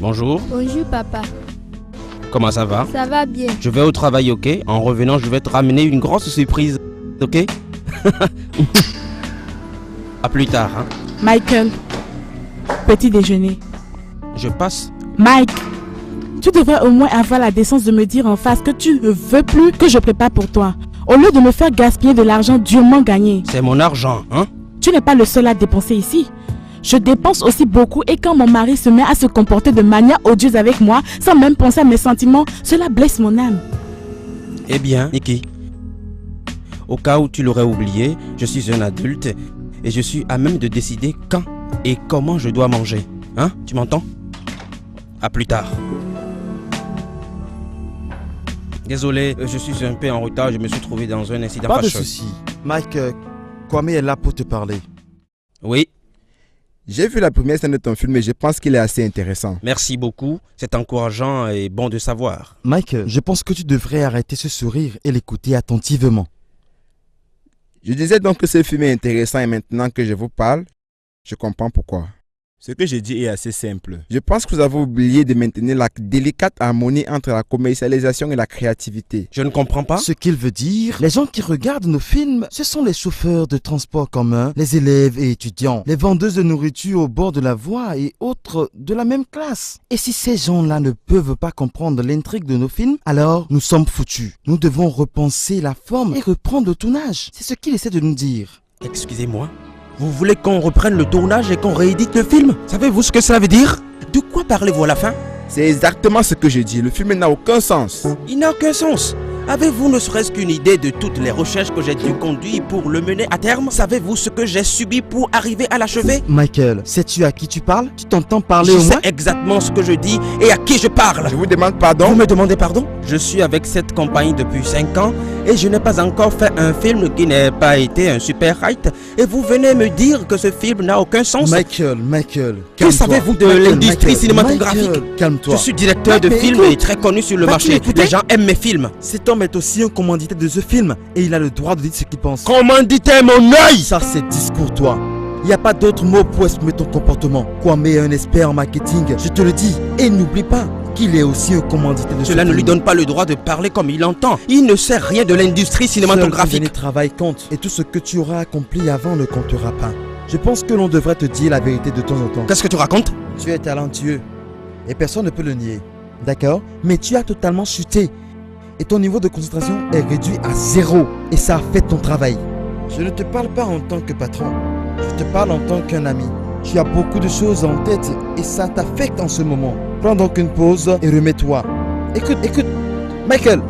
Bonjour. Bonjour papa. Comment ça va? Ça va bien. Je vais au travail, ok? En revenant, je vais te ramener une grosse surprise, ok? À plus tard, hein? Michael, petit déjeuner. Je passe. Mike, tu devrais au moins avoir la décence de me dire en face que tu ne veux plus que je prépare pour toi. Au lieu de me faire gaspiller de l'argent durement gagné. C'est mon argent, hein? Tu n'es pas le seul à dépenser ici. Je dépense aussi beaucoup et quand mon mari se met à se comporter de manière odieuse avec moi, sans même penser à mes sentiments, cela blesse mon âme. Eh bien, Nikki, au cas où tu l'aurais oublié, je suis un adulte et je suis à même de décider quand et comment je dois manger. Hein? Tu m'entends? À plus tard. Désolé, je suis un peu en retard, je me suis trouvé dans un incident Pas de fâcheux. souci. Mike, Kwame est là pour te parler. Oui, J'ai vu la première scène de ton film et je pense qu'il est assez intéressant. merci beaucoup, c'est encourageant et bon de savoir. Mike, je pense que tu devrais arrêter ce sourire et l'écouter attentivement. Je disais donc que ce film est intéressant et maintenant que je vous parle, je comprends pourquoi. Ce que j'ai dit est assez simple. Je pense que vous avez oublié de maintenir la délicate harmonie entre la commercialisation et la créativité. Je ne comprends pas. Ce qu'il veut dire, les gens qui regardent nos films, ce sont les chauffeurs de transport commun, les élèves et étudiants, les vendeuses de nourriture au bord de la voie et autres de la même classe. Et si ces gens-là ne peuvent pas comprendre l'intrigue de nos films, alors nous sommes foutus. Nous devons repenser la forme et reprendre le tournage. C'est ce qu'il essaie de nous dire. Excusez-moi, vous voulez qu'on reprenne le tournage et qu'on réédite le film? Savez-vous ce que cela veut dire? De quoi parlez-vous à la fin? C'est exactement ce que je dis. Le film n'a aucun sens. Il n'a aucun sens. Avez-vous ne serait-ce qu'une idée de toutes les recherches que j'ai dû conduire pour le mener à terme? Savez-vous ce que j'ai subi pour arriver à l'achever? Michael, sais-tu à qui tu parles? Tu t'entends parler Je au sais moins? exactement ce que je dis et à qui je parle. Je vous demande Vous pardon. me demandez pardon? Je suis avec cette compagnie depuis 5 ans et je n'ai pas encore fait un film qui n'ait pas été un super hit. Et vous venez me dire que ce film n'a aucun sens? Michael, Que calme-toi. savez-vous de Michael, l'industrie Michael, cinématographique? Michael, calme-toi. Je suis directeur Mike, de mais films écoute. et très connu sur le Vas-tu marché. m'écouter? Les gens aiment mes films. Cet homme est aussi un commanditaire de ce film et il a le droit de dire ce qu'il pense. Commanditaire mon œil! Ça, c'est discours, toi. Il n'y a pas d'autre mot pour exprimer ton comportement. Kwame est un expert en marketing, je te le dis. Et n'oublie pas qu'il est aussi un commanditaire de ce Cela film. ne lui donne pas le droit de parler comme il entend. Il ne sait rien de l'industrie Seul ton cinématographique. dernier travail compte et tout ce que tu auras accompli avant ne comptera pas. Je pense que l'on devrait te dire la vérité de temps en temps. Qu'est-ce que tu racontes? Tu es talentueux et personne ne peut le nier. D'accord? Mais tu as totalement chuté et ton niveau de concentration est réduit à 0 et ça affecte ton travail. Je ne te parle pas en tant que patron, je te parle en tant qu'un ami. Tu as beaucoup de choses en tête et ça t'affecte en ce moment. Prends donc une pause et remets-toi. Écoute, Michael.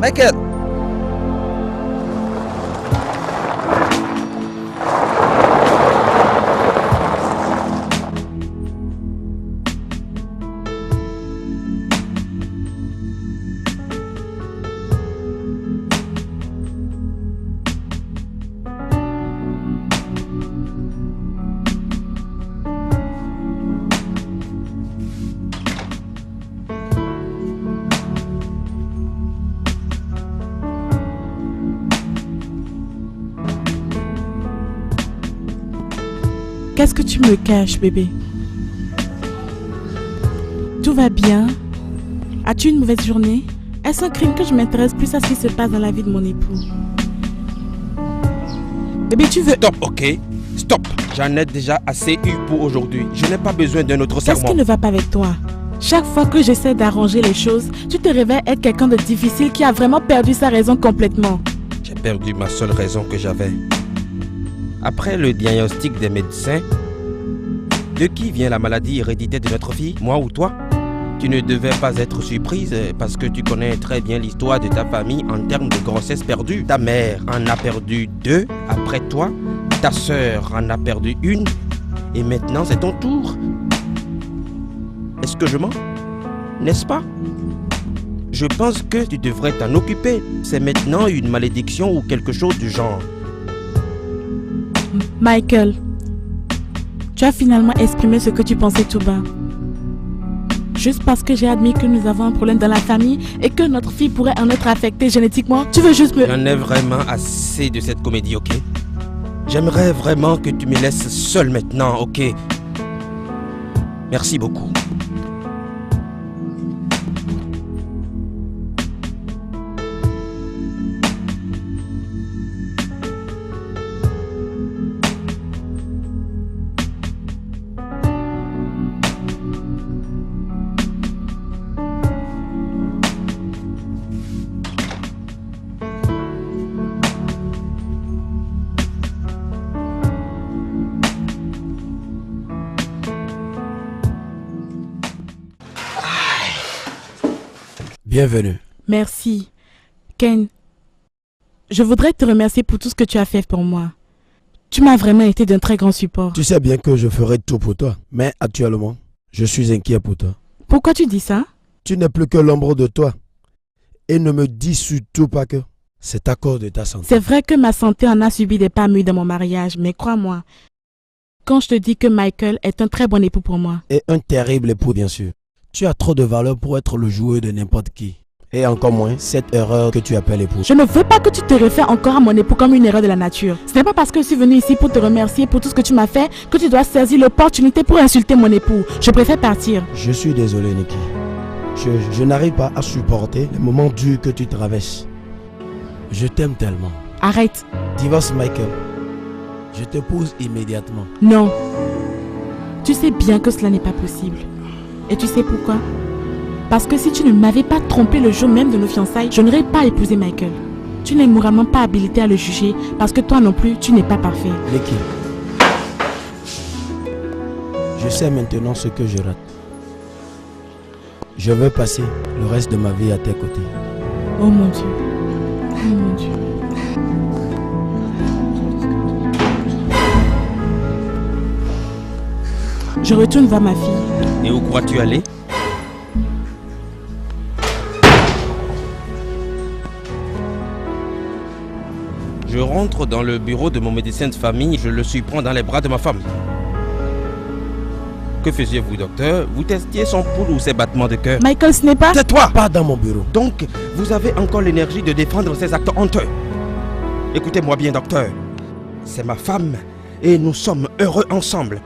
Qu'est-ce que tu me caches, bébé? Tout va bien? As-tu une mauvaise journée? Est-ce un crime que je m'intéresse plus à ce qui se passe dans la vie de mon époux? Bébé, tu veux... Stop, ok? Stop. J'en ai déjà assez eu pour aujourd'hui. Je n'ai pas besoin d'un autre Qu'est-ce serment. qui ne va pas avec toi? Chaque fois que j'essaie d'arranger les choses, tu te révèles être quelqu'un de difficile qui a vraiment perdu sa raison complètement. J'ai perdu ma seule raison que j'avais. Après le diagnostic des médecins, de qui vient la maladie héréditaire de notre fille? Moi ou toi? Tu ne devais pas être surprise parce que tu connais très bien l'histoire de ta famille en termes de grossesse perdue. Ta mère en a perdu 2 après toi, ta sœur en a perdu 1 et maintenant c'est ton tour. Est-ce que je mens? N'est-ce pas? Je pense que tu devrais t'en occuper. C'est maintenant une malédiction ou quelque chose du genre. Michael, tu as finalement exprimé ce que tu pensais tout bas. Juste parce que j'ai admis que nous avons un problème dans la famille et que notre fille pourrait en être affectée génétiquement, tu veux juste me... J'en ai vraiment assez de cette comédie, ok? J'aimerais vraiment que tu me laisses seul maintenant, ok? Merci beaucoup. Bienvenue. Merci. Ken, je voudrais te remercier pour tout ce que tu as fait pour moi. Tu m'as vraiment été d'un très grand support. Tu sais bien que je ferai tout pour toi, mais actuellement, je suis inquiet pour toi. Pourquoi tu dis ça? Tu n'es plus que l'ombre de toi. Et ne me dis surtout pas que c'est à cause de ta santé. C'est vrai que ma santé en a subi des pas mûrs dans mon mariage, mais crois-moi, quand je te dis que Michael est un très bon époux pour moi. Et un terrible époux, bien sûr. Tu as trop de valeur pour être le joueur de n'importe qui. Et encore moins, cette erreur que tu appelles époux. Je ne veux pas que tu te réfères encore à mon époux comme une erreur de la nature. Ce n'est pas parce que je suis venue ici pour te remercier pour tout ce que tu m'as fait que tu dois saisir l'opportunité pour insulter mon époux. Je préfère partir. Je suis désolé, Nikki. Je n'arrive pas à supporter les moments durs que tu traverses. Je t'aime tellement. Arrête. Divorce Michael. Je t'épouse immédiatement. Non. Tu sais bien que cela n'est pas possible. Et tu sais pourquoi? Parce que si tu ne m'avais pas trompé le jour même de nos fiançailles, je n'aurais pas épousé Michael. Tu n'es moralement pas habilité à le juger parce que toi non plus, tu n'es pas parfait. Nikki. Je sais maintenant ce que je rate. Je veux passer le reste de ma vie à tes côtés. Oh mon Dieu. Oh mon Dieu. Je retourne voir ma fille. Et où crois-tu aller? Je rentre dans le bureau de mon médecin de famille, je le surprends dans les bras de ma femme. Que faisiez-vous, docteur? Vous testiez son pouls ou ses battements de cœur? Michael, ce n'est pas... Tais-toi! Pas dans mon bureau. Donc, vous avez encore l'énergie de défendre ces actes honteux. Écoutez-moi bien, docteur. C'est ma femme et nous sommes heureux ensemble.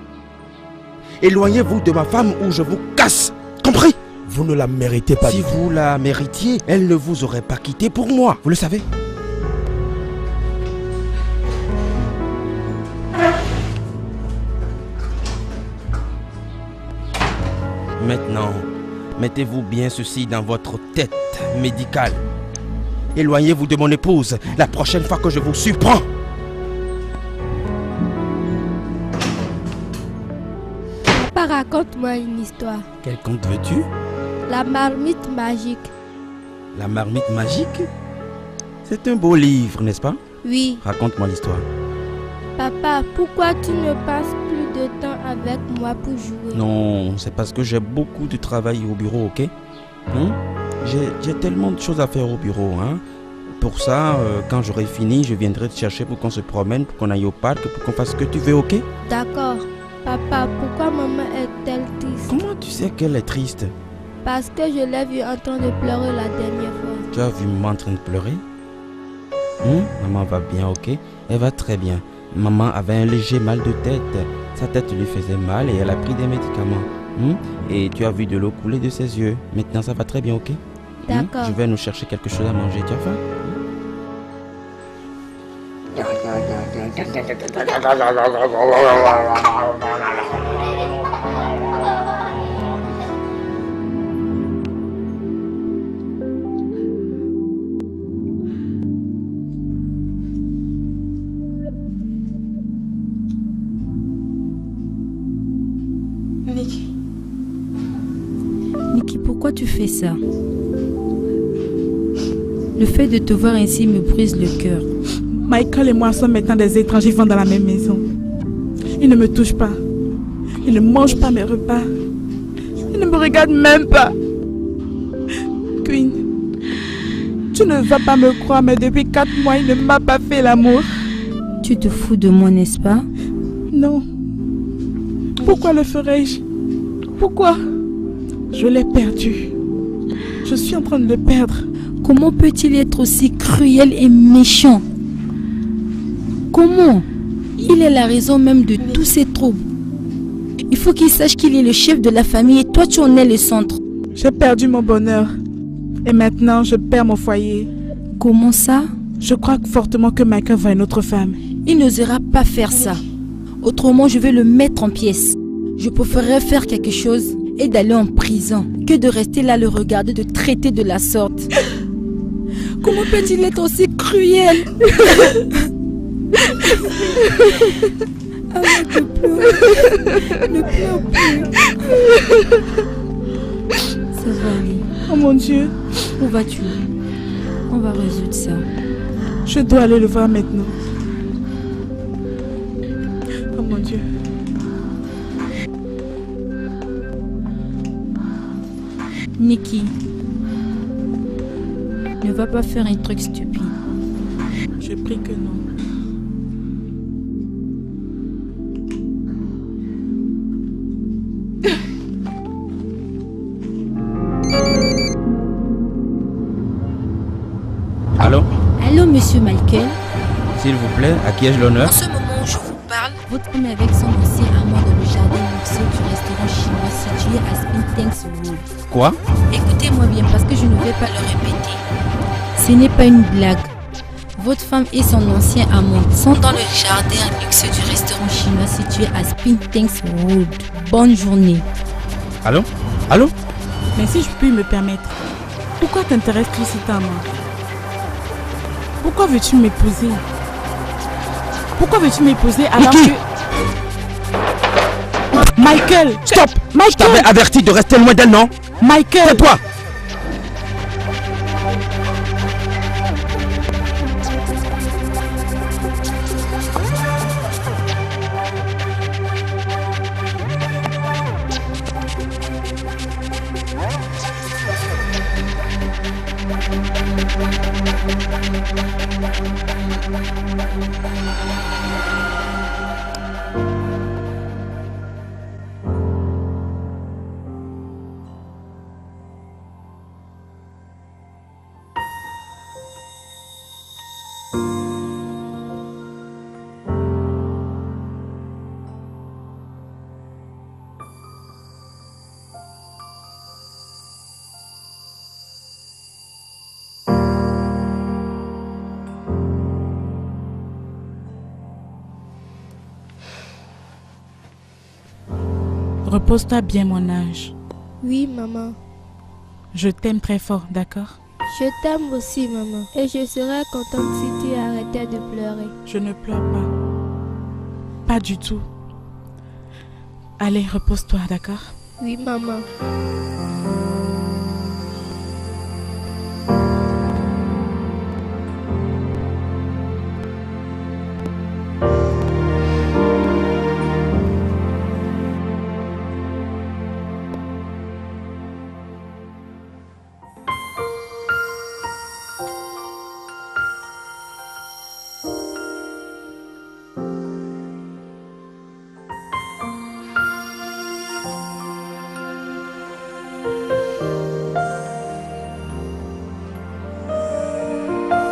Éloignez-vous de ma femme ou je vous casse. Compris? Vous ne la méritez pas. Si vous la méritiez, elle ne vous aurait pas quitté pour moi. Vous le savez? Maintenant, mettez-vous bien ceci dans votre tête médicale. Éloignez-vous de mon épouse la prochaine fois que je vous surprends. Papa, raconte-moi une histoire. Quel conte veux-tu? La marmite magique. La marmite magique? C'est un beau livre, n'est-ce pas? Oui. Raconte-moi l'histoire. Papa, pourquoi tu ne passes plus de temps avec moi pour jouer? Non, c'est parce que j'ai beaucoup de travail au bureau, ok? J'ai tellement de choses à faire au bureau, hein? Pour ça, quand j'aurai fini, je viendrai te chercher pour qu'on se promène, pour qu'on aille au parc, pour qu'on fasse ce que tu veux, ok? D'accord. Papa, pourquoi maman est-elle triste? Comment tu sais qu'elle est triste? Parce que je l'ai vue en train de pleurer la dernière fois. Tu as vu maman en train de pleurer? Maman va bien, ok? Elle va très bien. Maman avait un léger mal de tête. Sa tête lui faisait mal et elle a pris des médicaments. Et tu as vu de l'eau couler de ses yeux. Maintenant, ça va très bien, ok? D'accord. Je vais nous chercher quelque chose à manger. Tu as faim? Nikki, pourquoi tu fais ça? Le fait de te voir ainsi me brise le cœur. Michael et moi sommes maintenant des étrangers vivant dans la même maison. Il ne me touche pas. Il ne mange pas mes repas. Il ne me regarde même pas. Queen, tu ne vas pas me croire, mais depuis 4 mois, il ne m'a pas fait l'amour. Tu te fous de moi, n'est-ce pas? Non. Pourquoi le ferais-je? Pourquoi? Je l'ai perdu. Je suis en train de le perdre. Comment peut-il être aussi cruel et méchant? Comment? Il est la raison même de tous ces troubles. Il faut qu'il sache qu'il est le chef de la famille et toi tu en es le centre. J'ai perdu mon bonheur. Et maintenant, je perds mon foyer. Comment ça? Je crois fortement que Michael va une autre femme. Il n'osera pas faire ça. Autrement, je vais le mettre en pièces. Je préférerais faire quelque chose et d'aller en prison que de rester là le regarder, de traiter de la sorte. Comment peut-il être aussi cruel? Arrête de pleurer. Ne pleure plus. Ça va aller. Oh mon Dieu, Où vas-tu? On va résoudre ça. Je dois aller le voir maintenant. Oh mon Dieu. Nikki, ne va pas faire un truc stupide. Je prie que non. Allô? Allô, monsieur Michael? S'il vous plaît, à qui ai-je l'honneur? En ce moment où je vous parle, votre homme est avec son ancien amant dans le jardin luxueux du restaurant chinois situé à Spintanks Road. Quoi? Écoutez-moi bien parce que je ne vais pas le répéter. Ce n'est pas une blague. Votre femme et son ancien amant sont dans le jardin luxueux du restaurant chinois situé à Spintanks Road. Bonne journée. Allô? Allô? Mais si je puis me permettre, pourquoi t'intéresses-tu si tant à moi? Pourquoi veux-tu m'épouser? Pourquoi veux-tu m'épouser alors Nikki! que... Michael! Stop! Je Michael! t'avais averti de rester loin d'elle, non? Michael! Tais-toi! Repose-toi bien, mon âge. Oui, maman. Je t'aime très fort, d'accord? Je t'aime aussi, maman. Et je serais contente si tu arrêtais de pleurer. Je ne pleure pas. Pas du tout. Allez, repose-toi, d'accord? Oui, maman.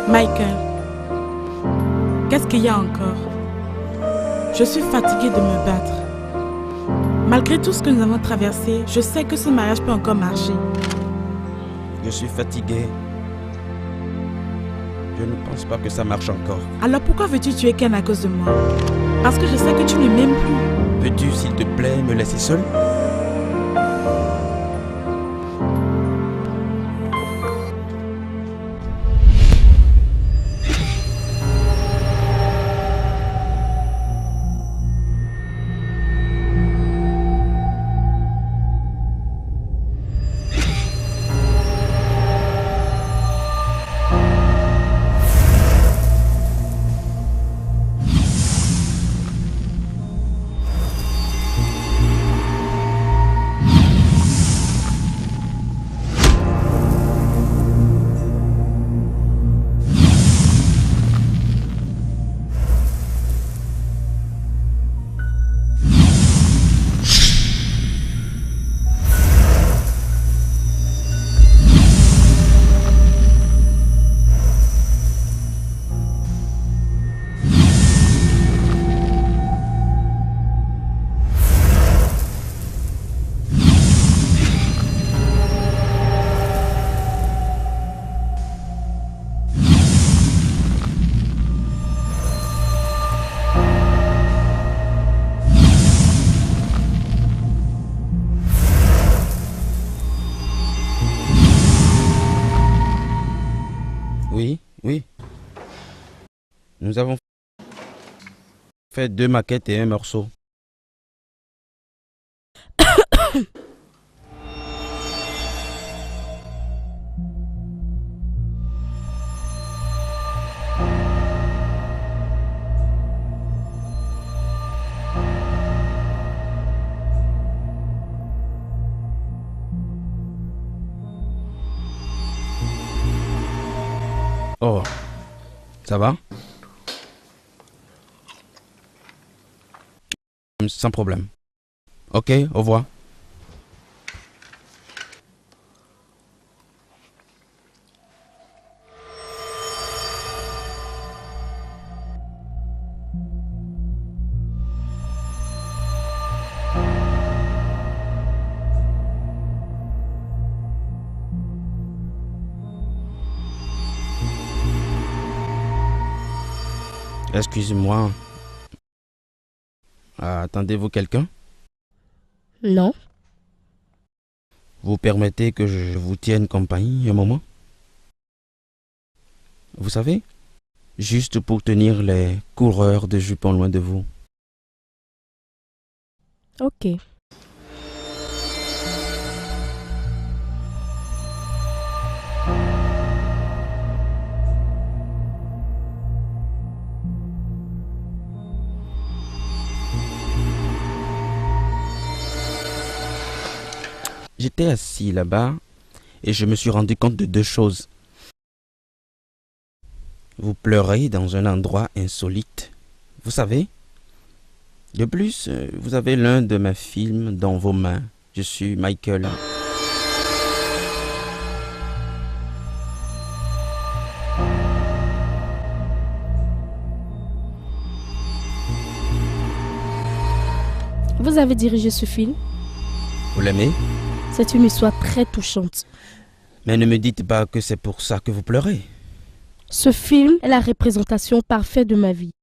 Michael, qu'est-ce qu'il y a encore? Je suis fatiguée de me battre. Malgré tout ce que nous avons traversé, je sais que ce mariage peut encore marcher. Je suis fatigué. Je ne pense pas que ça marche encore. Alors pourquoi veux-tu tuer Ken à cause de moi? Parce que je sais que tu ne m'aimes plus. Peux-tu, s'il te plaît, me laisser seul? Oui, oui. Nous avons fait 2 maquettes et un morceau. Oh, ça va? Sans problème. Ok, au revoir. Excusez-moi. Attendez-vous quelqu'un? Non. Vous permettez que je vous tienne compagnie un moment? Vous savez, juste pour tenir les coureurs de jupons loin de vous. Ok. J'étais assis là-bas et je me suis rendu compte de deux choses. Vous pleurez dans un endroit insolite, vous savez. De plus, vous avez l'un de mes films dans vos mains. Je suis Michael. Vous avez dirigé ce film? Vous l'aimez? C'est une histoire très touchante. Mais ne me dites pas que c'est pour ça que vous pleurez. Ce film est la représentation parfaite de ma vie.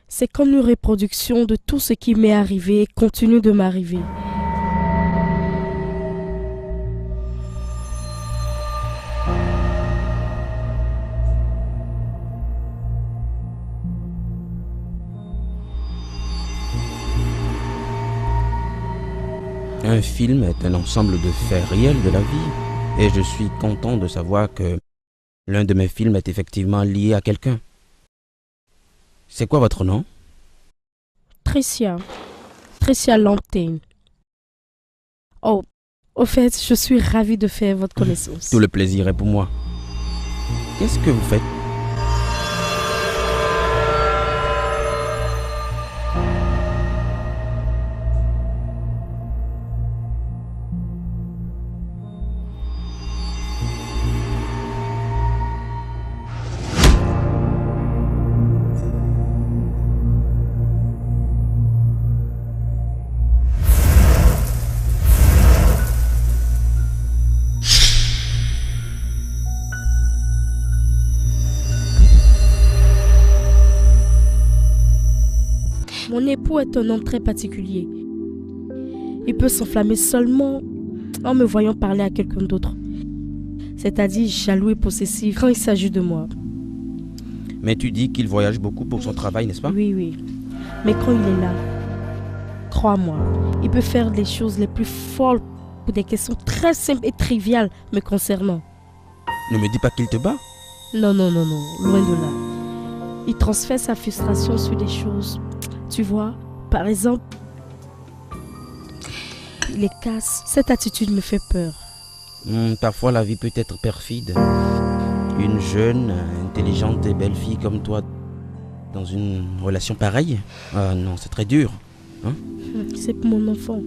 C'est comme une reproduction de tout ce qui m'est arrivé et continue de m'arriver. Un film est un ensemble de faits réels de la vie. Et je suis content de savoir que l'un de mes films est effectivement lié à quelqu'un. C'est quoi votre nom? Tricia. Tricia Lantaigne. Oh, au fait, je suis ravie de faire votre connaissance. Tout le plaisir est pour moi. Qu'est-ce que vous faites? Mon époux est un homme très particulier. Il peut s'enflammer seulement en me voyant parler à quelqu'un d'autre. C'est-à-dire jaloux et possessif quand il s'agit de moi. Mais tu dis qu'il voyage beaucoup pour son travail, n'est-ce pas? Oui, oui. Mais quand il est là, crois-moi, il peut faire les choses les plus folles pour des questions très simples et triviales me concernant. Ne me dis pas qu'il te bat. Non, non, non, non, loin de là. Il transfère sa frustration sur des choses. Tu vois, par exemple, il les casse. Cette attitude me fait peur. Parfois la vie peut être perfide. Une jeune, intelligente et belle fille comme toi dans une relation pareille? Ah non, c'est très dur. Hein? C'est pour mon enfant.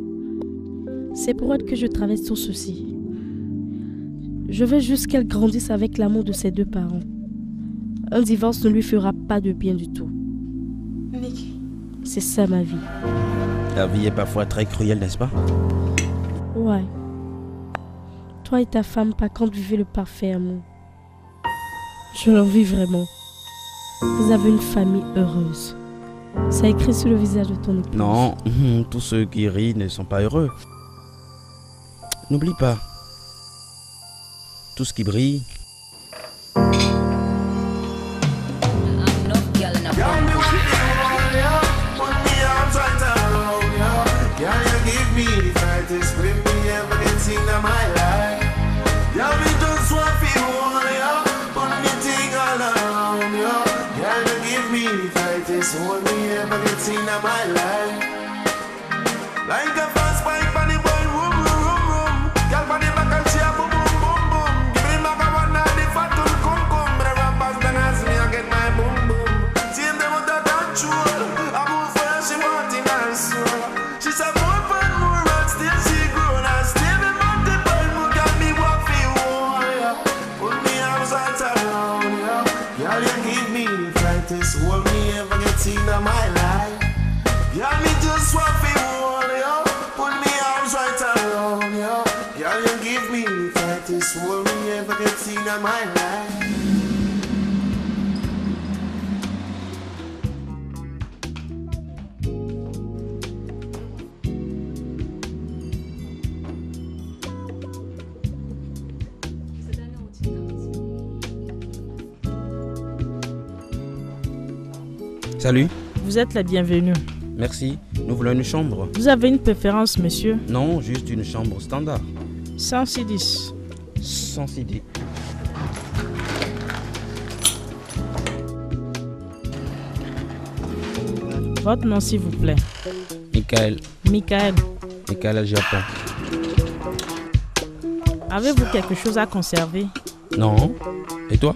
C'est pour elle que je traverse tout ceci. Je veux juste qu'elle grandisse avec l'amour de ses deux parents. Un divorce ne lui fera pas de bien du tout. Nick. C'est ça ma vie. La vie est parfois très cruelle, n'est-ce pas? Ouais. Toi et ta femme, par contre, vivez le parfait amour. Je l'envie vraiment. Vous avez une famille heureuse. Ça écrit sur le visage de ton épouse. Non, tous ceux qui rient ne sont pas heureux. N'oublie pas. Tout ce qui brille. Like a fast bike on the boy, room, room, room, room. Girl on the back and she a boom, boom, boom, boom. Give me maga one and the fat come, come. But I right around you. Girl, you give me the brightest hold me ever get in my life. Girl, me just want to hold you, put me arms right around you. Girl, you give me the brightest hold me ever get in my life. Salut, Vous êtes la bienvenue. merci. Nous voulons une chambre. Vous avez une préférence, monsieur? Non, juste une chambre standard. 110. Sans idée. Votre nom, s'il vous plaît. Michael. Michael. Michael à Japon. Avez-vous quelque chose à conserver? Non. Et toi?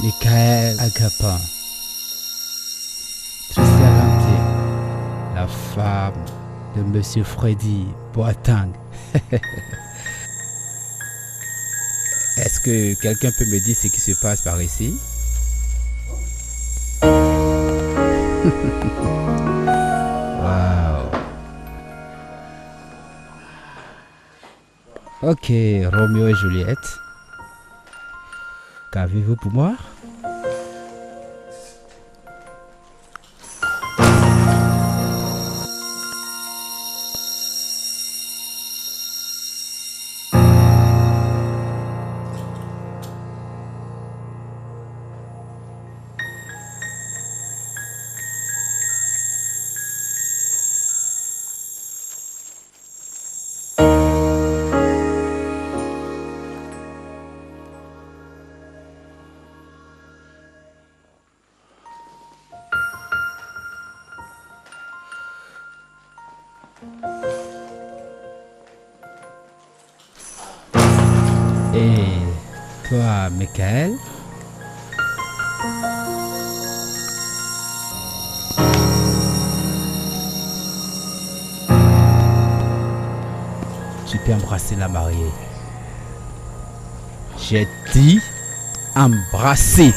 Michael Agapin, Tricia Lanté, la femme de Monsieur Freddy Boateng. Est-ce que quelqu'un peut me dire ce qui se passe par ici? Wow. Ok, Roméo et Juliette. Qu'avez-vous pour moi? Et toi, Michael? Tu peux embrasser la mariée. J'ai dit embrasser.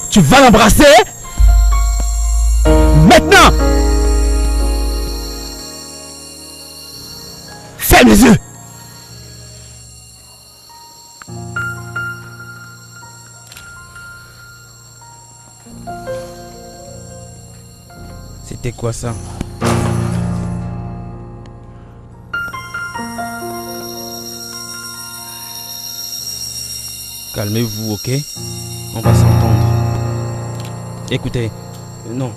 Tu vas l'embrasser? Maintenant! Ferme les yeux! C'était quoi ça? Calmez-vous, ok? On va s'entendre. Écoutez, non,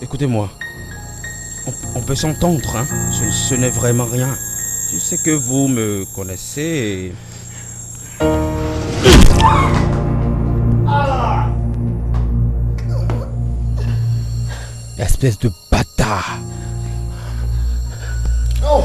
écoutez-moi. On peut s'entendre, hein? Ce n'est vraiment rien. Je sais que vous me connaissez. Espèce de bâtard. Non.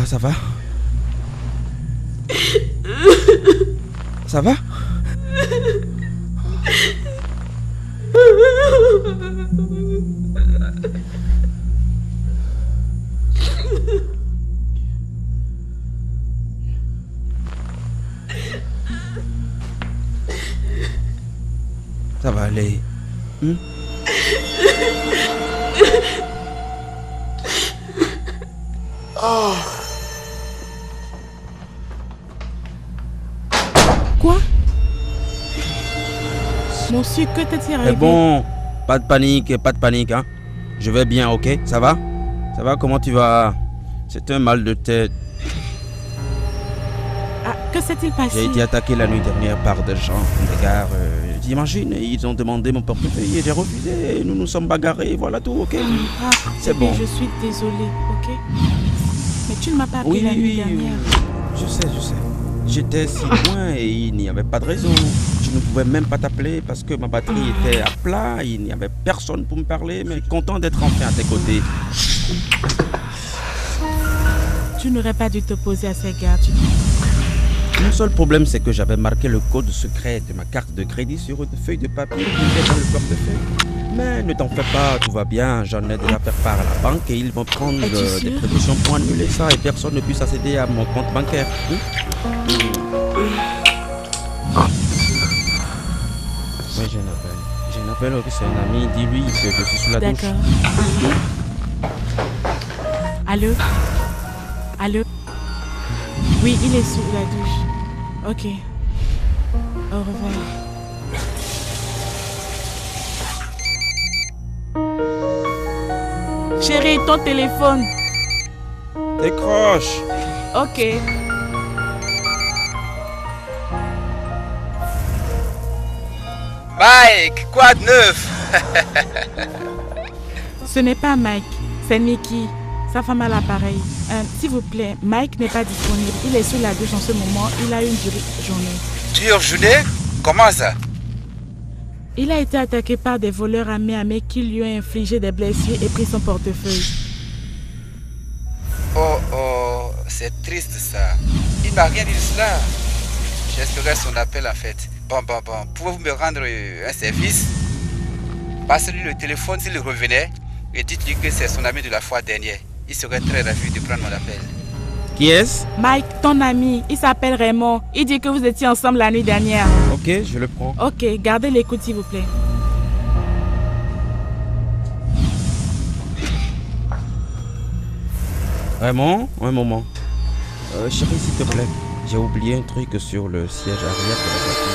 Ça va? Ça va? Ça va aller. Oh. Quoi? Mon sucre, que t'es-il arrivé? C'est bon, pas de panique, hein. Je vais bien, ok? Ça va? Ça va, comment tu vas? C'est un mal de tête. Ah, que s'est-il passé? J'ai été attaqué la nuit dernière par des gens, des gars. J'imagine, ils ont demandé mon portefeuille et j'ai refusé. Nous nous sommes bagarrés, voilà tout, ok? Ah, c'est bon. Je suis désolée, ok? Mais tu ne m'as pas appelé la nuit dernière. Je sais. J'étais si loin et il n'y avait pas de raison. Je ne pouvais même pas t'appeler parce que ma batterie était à plat. Il n'y avait personne pour me parler, mais content d'être enfin à tes côtés. Tu n'aurais pas dû t'opposer à ces gars, tu dis. Le seul problème, c'est que j'avais marqué le code secret de ma carte de crédit sur une feuille de papier qui était dans le portefeuille. Mais ne t'en fais pas, tout va bien. J'en ai déjà fait part à la banque et ils vont prendre des précautions pour annuler ça et personne ne puisse accéder à mon compte bancaire. Oui, j'ai un appel. C'est un ami. Dis-lui que je suis sous la douche. D'accord. Allô? Oui, il est sous la douche. Ok. Au revoir. Chérie, ton téléphone. Décroche. Ok. Mike, quoi de neuf? Ce n'est pas Mike, c'est Mickey. Sa femme à l'appareil. S'il vous plaît, Mike n'est pas disponible. Il est sous la douche en ce moment. Il a une dure journée. Dure journée? Comment ça? Il a été attaqué par des voleurs à Miami qui lui ont infligé des blessures et pris son portefeuille. Oh, c'est triste ça. Il m'a rien dit de cela. J'espérais son appel en fait. Bon. Pouvez-vous me rendre un service? Passez-lui le téléphone s'il revenait et dites-lui que c'est son ami de la fois dernière. Il serait très ravi de prendre mon appel. Qui est-ce? Mike, ton ami. Il s'appelle Raymond. Il dit que vous étiez ensemble la nuit dernière. Ok, je le prends. Ok, gardez l'écoute s'il vous plaît. Raymond, un moment. Chérie, s'il te plaît. J'ai oublié un truc sur le siège arrière de la voiture.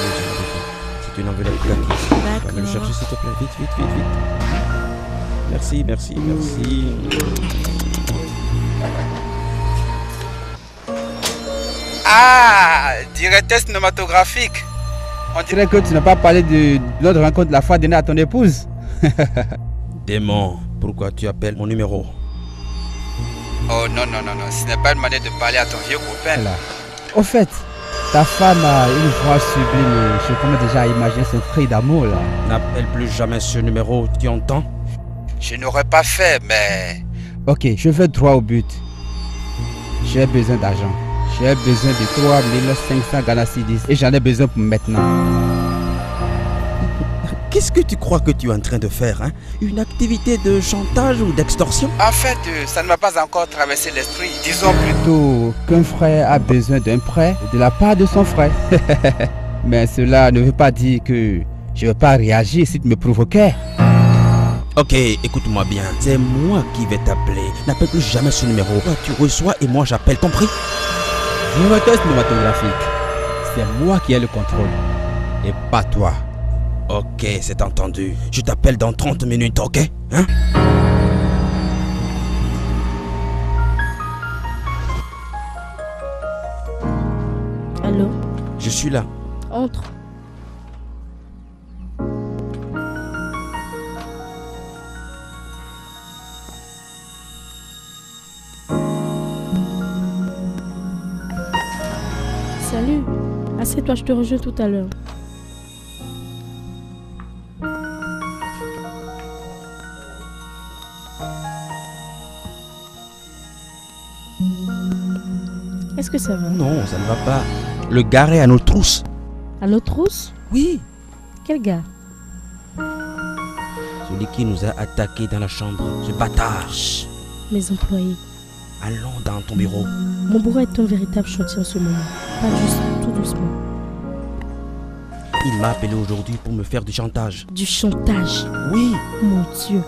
C'est une enveloppe plaquée. Tu vas me le chercher s'il te plaît. Vite. Merci. dirait test cinématographique. On dirait que tu n'as pas parlé de notre rencontre la fois dernière à ton épouse. Démon, pourquoi tu appelles mon numéro? Oh non, non, non, non, ce n'est pas une manière de parler à ton vieux copain. Voilà. Au fait, ta femme a une voix sublime. Je commence déjà à imaginer ce cri d'amour là. N'appelle plus jamais ce numéro, tu entends? Je n'aurais pas fait, mais... Ok, je vais droit au but. J'ai besoin d'argent. J'ai besoin de 3500 Ghana Cedis et j'en ai besoin pour maintenant. Qu'est-ce que tu crois que tu es en train de faire, hein? Une activité de chantage ou d'extorsion? En fait, ça ne m'a pas encore traversé l'esprit. Disons Plutôt qu'un frère a besoin d'un prêt de la part de son frère. Mais cela ne veut pas dire que je ne vais pas réagir si tu me provoquais. Ok, écoute-moi bien. C'est moi qui vais t'appeler. N'appelle plus jamais ce numéro. Toi, tu reçois et moi j'appelle. Compris? Test cinématographique. C'est moi qui ai le contrôle. Et pas toi. Ok, c'est entendu. Je t'appelle dans 30 minutes, ok? Hein? Allô? Je suis là. Entre. Salut. Assieds-toi, je te rejoins tout à l'heure. Est-ce que ça va? Non, ça ne va pas. Le gars est à nos trousses. À nos trousses? Oui. Quel gars? Celui qui nous a attaqués dans la chambre. Ce bâtard. Mes employés. Allons dans ton bureau. Mon bureau est un véritable chantier en ce moment. Pas juste, tout doucement. Il m'a appelé aujourd'hui pour me faire du chantage. Du chantage? Oui. Mon Dieu.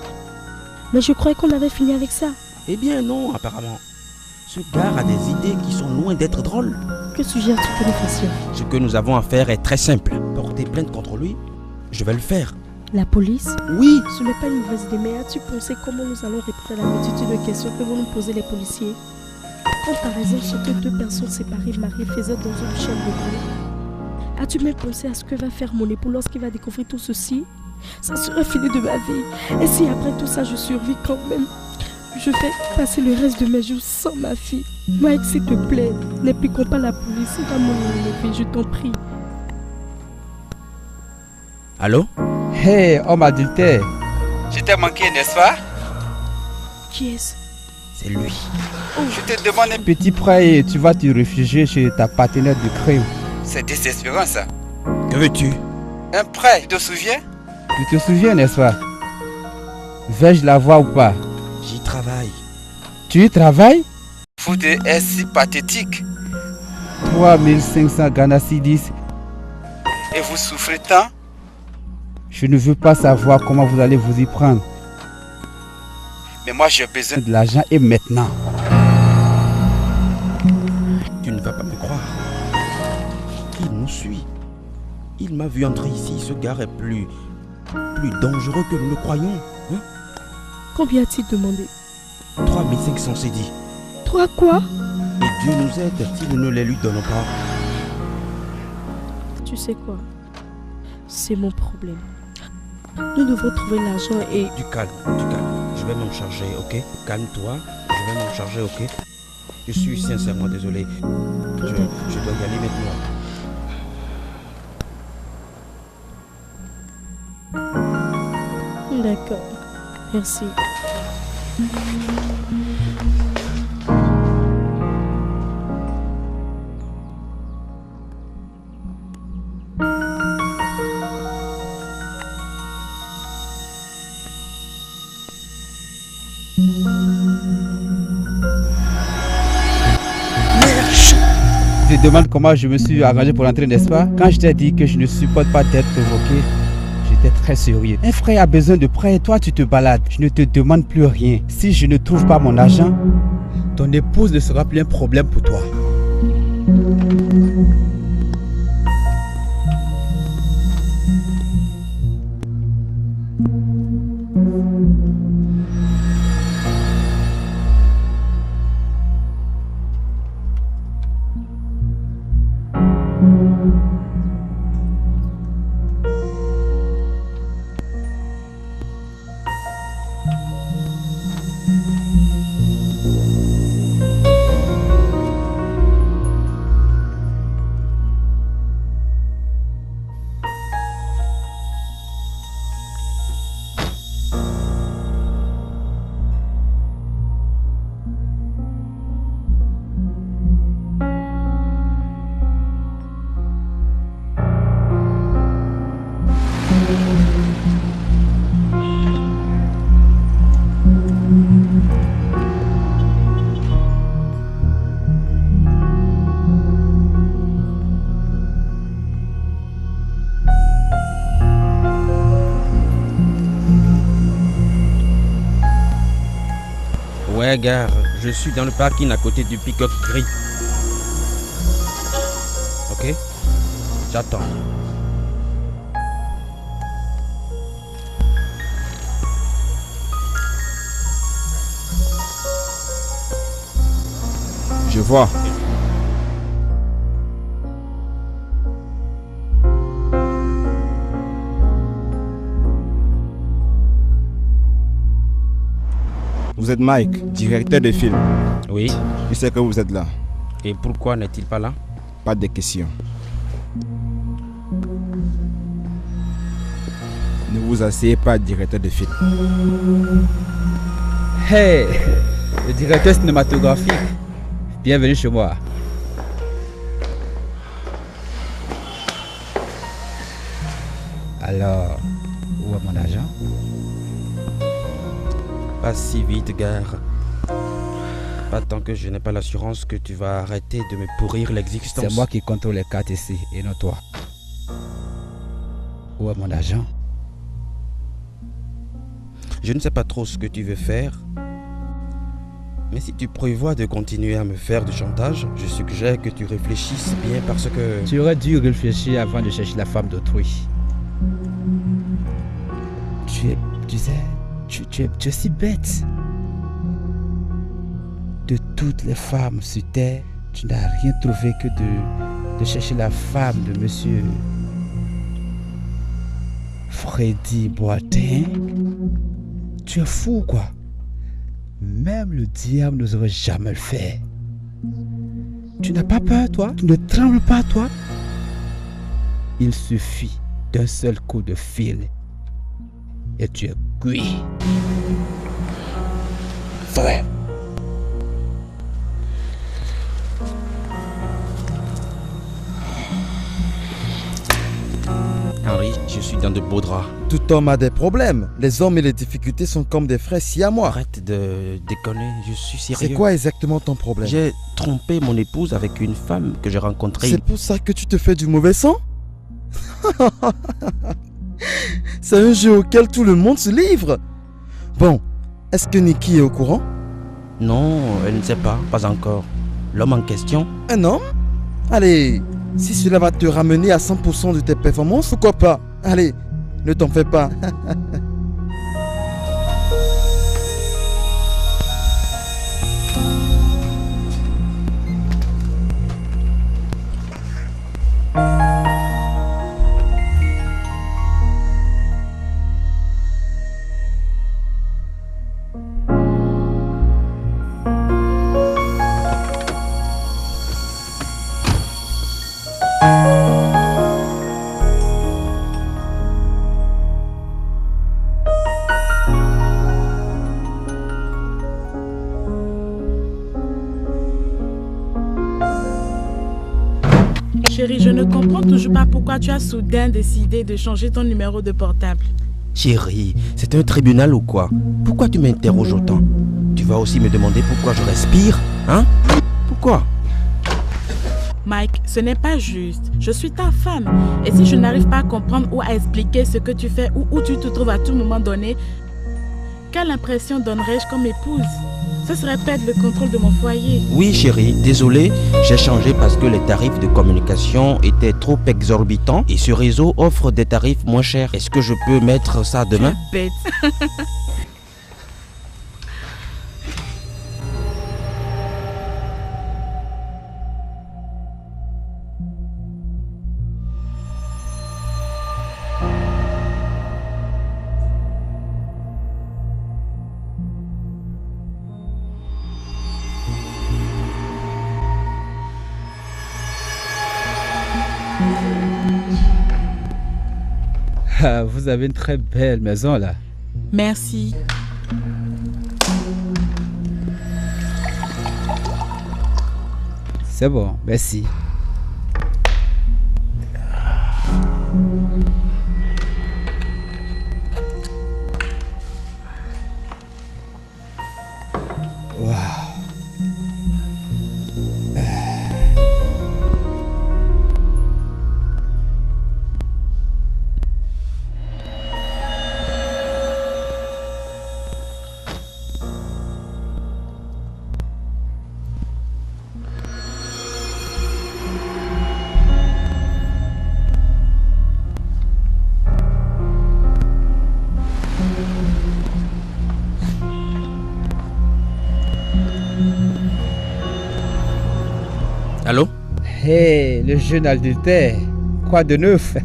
Mais je croyais qu'on avait fini avec ça. Eh bien non, apparemment. Ce gars a des idées qui sont loin d'être drôles. Que suggères-tu que nous fassions? Ce que nous avons à faire est très simple. Porter plainte contre lui, je vais le faire. La police? Oui. Ce n'est pas une mauvaise idée, mais as-tu pensé comment nous allons répondre à la multitude de questions que vont nous poser les policiers? Quand par exemple ce que deux personnes séparées mariées faisaient dans une chambre de bonne, as-tu même pensé à ce que va faire mon époux lorsqu'il va découvrir tout ceci? Ça serait fini de ma vie. Et si après tout ça je survis quand même, je vais passer le reste de mes jours sans ma fille. Mike, s'il te plaît, n'impliquons pas la police. Va m'en enlever, je t'en prie. Allô? Hey, homme adultère. Je t'ai manqué, n'est-ce pas? Qui est-ce? C'est lui. Oh, je te demande un petit prêt et tu vas te réfugier chez ta partenaire de crime. C'est désespérant ça. Que veux-tu? Un prêt, tu te souviens? Tu te souviens, n'est-ce pas? Vais-je la voir ou pas? J'y travaille. Tu y travailles? Vous êtes si pathétique. 3500 Ghana Cedis. Et vous souffrez tant? Je ne veux pas savoir comment vous allez vous y prendre. Mais moi j'ai besoin de l'argent et maintenant. Tu ne vas pas me croire. Il nous suit. Il m'a vu entrer ici. Ce gars est plus dangereux que nous le croyons. Hein? Combien a-t-il demandé? 3500 cédis. 3 quoi? Et Dieu nous aide si nous ne les lui donnons pas. Tu sais quoi? C'est mon problème. Nous devons trouver l'argent et... Du calme. Je vais m'en charger, ok? Calme-toi. Je vais m'en charger, ok? Je suis sincèrement désolé. Je dois y aller maintenant. D'accord. Merci. Tu te demandes comment je me suis arrangé pour entrer, n'est-ce pas? Quand je t'ai dit que je ne supporte pas d'être provoqué, j'étais très sérieux. Un frère a besoin de prêt et toi tu te balades. Je ne te demande plus rien. Si je ne trouve pas mon argent, ton épouse ne sera plus un problème pour toi. Ouais, gare, je suis dans le parking à côté du pick-up gris. Ok? J'attends. Je vois. Vous êtes Mike, directeur de film. Oui. Je sais que vous êtes là. Et pourquoi n'est-il pas là? Pas de questions. Ne vous asseyez pas, directeur de film. Hey, le directeur cinématographique. Bienvenue chez moi. Alors, où est mon agent? Pas si vite, gare. Pas tant que je n'ai pas l'assurance que tu vas arrêter de me pourrir l'existence. C'est moi qui contrôle les cartes ici et non toi. Où est mon agent? Je ne sais pas trop ce que tu veux faire. Mais si tu prévois de continuer à me faire du chantage, je suggère que tu réfléchisses bien parce que... Tu aurais dû réfléchir avant de chercher la femme d'autrui. Tu es si bête. De toutes les femmes sur terre, tu n'as rien trouvé que de chercher la femme de monsieur Freddy Boateng. Tu es fou, quoi. Même le diable n'oserait jamais le faire. Tu n'as pas peur, toi? Tu ne trembles pas, toi? Il suffit d'un seul coup de fil et tu es cuit. Vrai. Henri, je suis dans de beaux draps. Tout homme a des problèmes. Les hommes et les difficultés sont comme des frères siamois. Arrête de déconner, je suis sérieux. C'est quoi exactement ton problème? J'ai trompé mon épouse avec une femme que j'ai rencontrée. C'est pour ça que tu te fais du mauvais sang? C'est un jeu auquel tout le monde se livre. Bon, est-ce que Nikki est au courant? Non, elle ne sait pas encore. L'homme en question? Un homme? Allez, si cela va te ramener à 100% de tes performances, pourquoi pas? Allez, ne t'en fais pas. Chérie, je ne comprends toujours pas pourquoi tu as soudain décidé de changer ton numéro de portable. Chérie, c'est un tribunal ou quoi? Pourquoi tu m'interroges autant? Tu vas aussi me demander pourquoi je respire, hein? Pourquoi? Mike, ce n'est pas juste. Je suis ta femme. Et si je n'arrive pas à comprendre ou à expliquer ce que tu fais ou où tu te trouves à tout moment donné, quelle impression donnerais-je comme épouse? Ce serait perdre le contrôle de mon foyer. Oui chérie, désolé, j'ai changé parce que les tarifs de communication étaient trop exorbitants et ce réseau offre des tarifs moins chers. Est-ce que je peux mettre ça demain? Bête. Ah, vous avez une très belle maison là. Merci. C'est bon, merci. Waouh. Allô? Hé, le jeune adultère. Quoi de neuf?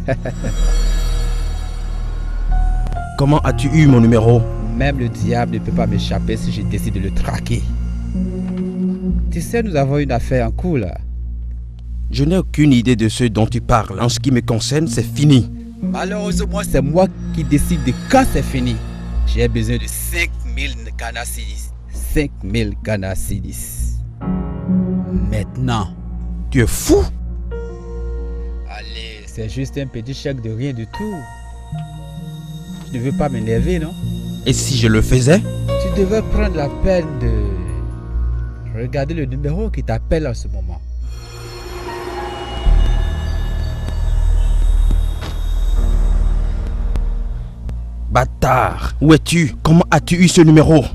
Comment as-tu eu mon numéro? Même le diable ne peut pas m'échapper si je décide de le traquer. Tu sais, nous avons une affaire en cours là. Je n'ai aucune idée de ce dont tu parles. En ce qui me concerne, c'est fini. Malheureusement, c'est moi qui décide de quand c'est fini. J'ai besoin de 5000 Ghana cedis. 5000 Ghana cedis. Maintenant. Tu es fou? Allez, c'est juste un petit chèque de rien du tout. Tu ne veux pas m'énerver, non? Et si je le faisais? Tu devais prendre la peine de regarder le numéro qui t'appelle en ce moment. Bâtard, où es-tu? Comment as-tu eu ce numéro?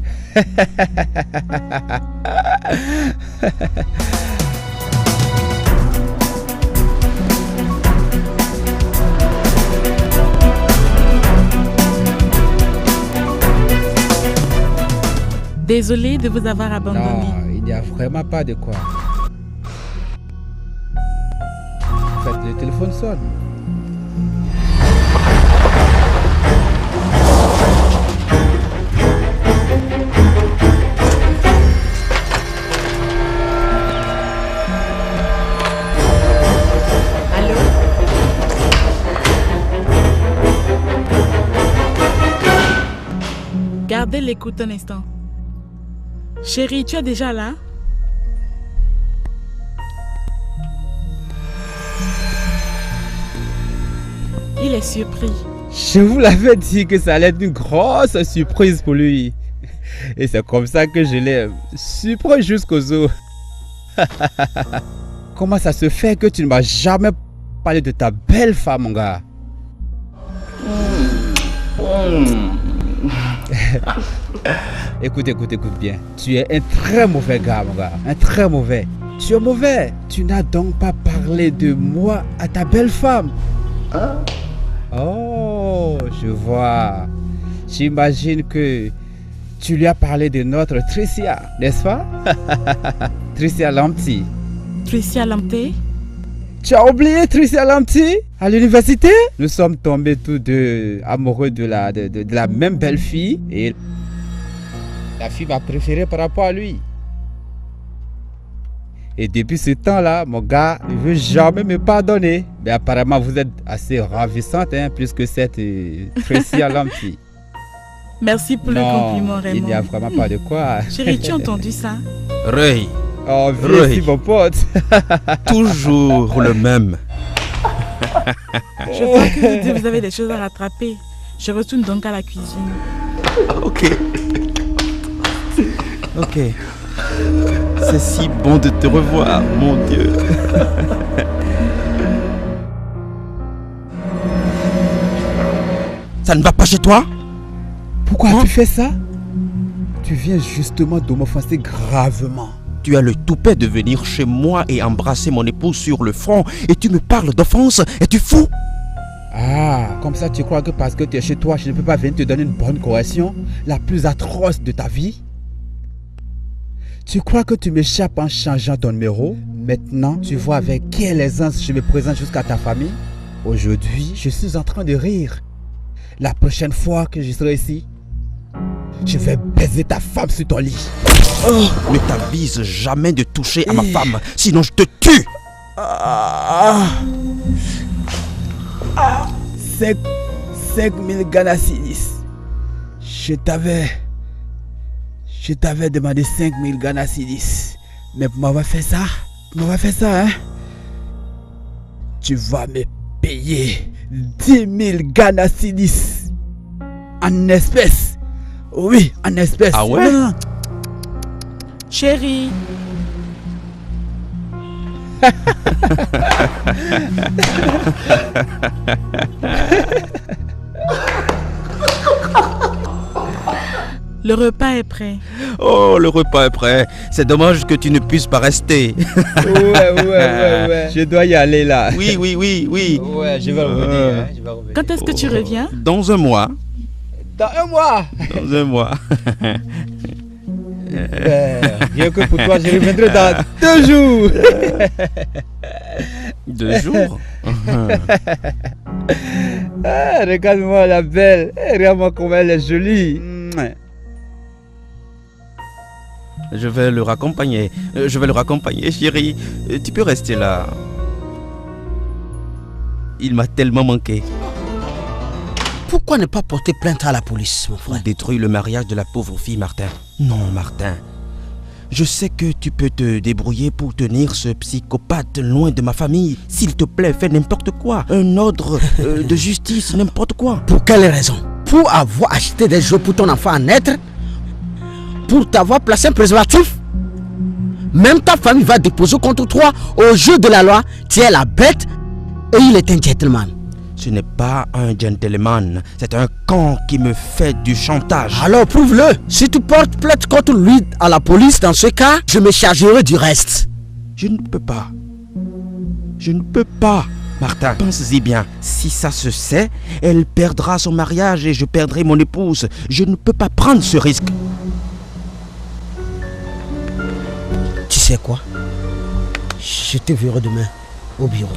Désolé de vous avoir abandonné. Non, il n'y a vraiment pas de quoi. En fait, le téléphone sonne. Gardez l'écoute un instant. Chérie, tu es déjà là? Il est surpris. Je vous l'avais dit que ça allait être une grosse surprise pour lui. Et c'est comme ça que je l'ai surpris jusqu'aux os. Comment ça se fait que tu ne m'as jamais parlé de ta belle femme, mon gars? Écoute bien. Tu es un très mauvais gars, mon gars. Un très mauvais. Tu es mauvais. Tu n'as donc pas parlé de moi à ta belle femme. Hein? Oh, je vois. J'imagine que tu lui as parlé de notre Tricia, n'est-ce pas? Tricia Lamptey. Tricia Lamptey? Tu as oublié Tricia Lamptey? À l'université? Nous sommes tombés tous deux amoureux de la même belle fille. Et la fille m'a préféré par rapport à lui. Et depuis ce temps-là, mon gars ne veut jamais me pardonner. Mais apparemment, vous êtes assez ravissante, hein, plus que cette Tricia Lamptey. Merci pour le compliment, Raymond. Il n'y a vraiment pas de quoi. Chérie, tu as entendu ça? Ray. Oh, viens mon pote. Toujours le même. Je vois que vous deux, vous avez des choses à rattraper. Je retourne donc à la cuisine. Ok. Ok. C'est si bon de te revoir, mon Dieu. Ça ne va pas chez toi? Pourquoi tu fais ça? Tu viens justement de m'offenser gravement. Tu as le toupet de venir chez moi et embrasser mon épouse sur le front et tu me parles d'offense? Es-tu fou? Ah, comme ça tu crois que parce que tu es chez toi, je ne peux pas venir te donner une bonne correction, la plus atroce de ta vie? Tu crois que tu m'échappes en changeant ton numéro? Maintenant, tu vois avec quelle aisance je me présente jusqu'à ta famille? Aujourd'hui, je suis en train de rire. La prochaine fois que je serai ici, je vais baiser ta femme sur ton lit. Oh, ne t'avise jamais de toucher à ma femme, sinon je te tue. 5000 Ghana cedis. Je t'avais demandé 5000 Ghana cedis. Mais pour m'avoir fait ça, hein? Tu vas me payer 10 000 Ghana cedis. En espèces. Oui, en espèces. Ah ouais? Non. Chérie. Le repas est prêt. Oh, le repas est prêt. C'est dommage que tu ne puisses pas rester. Ouais. Je dois y aller là. Oui. Ouais, je vais revenir. Quand est-ce que tu reviens? Dans un mois. Dans un mois. Dans un mois. Rien que pour toi, je reviendrai dans 2 jours. 2 jours? Regarde-moi la belle. Regarde-moi comme elle est jolie. Je vais le raccompagner. Chérie. Tu peux rester là. Il m'a tellement manqué. Pourquoi ne pas porter plainte à la police, mon frère? Détruire le mariage de la pauvre fille, Martin. Non, Martin. Je sais que tu peux te débrouiller pour tenir ce psychopathe loin de ma famille. S'il te plaît, fais n'importe quoi. Un ordre de justice, n'importe quoi. Pour quelle raison? Pour avoir acheté des jeux pour ton enfant à naître? Pour t'avoir placé un préservatif? Même ta famille va déposer contre toi au jeu de la loi. Tu es la bête et il est un gentleman. Ce n'est pas un gentleman, c'est un con qui me fait du chantage. Alors prouve-le. Si tu portes plainte contre lui à la police, dans ce cas, je me chargerai du reste. Je ne peux pas. Je ne peux pas. Martin, pense-y bien. Si ça se sait, elle perdra son mariage et je perdrai mon épouse. Je ne peux pas prendre ce risque. Tu sais quoi? Je te verrai demain au bureau.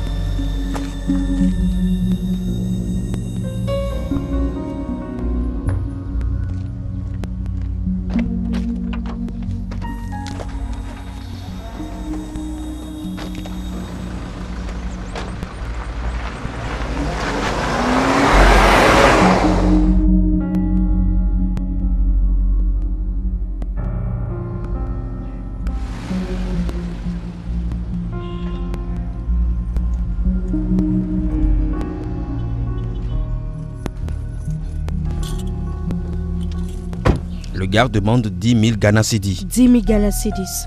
Le gars demande 10 000 Ghana Cedi. 10 000 Ghana Cedis.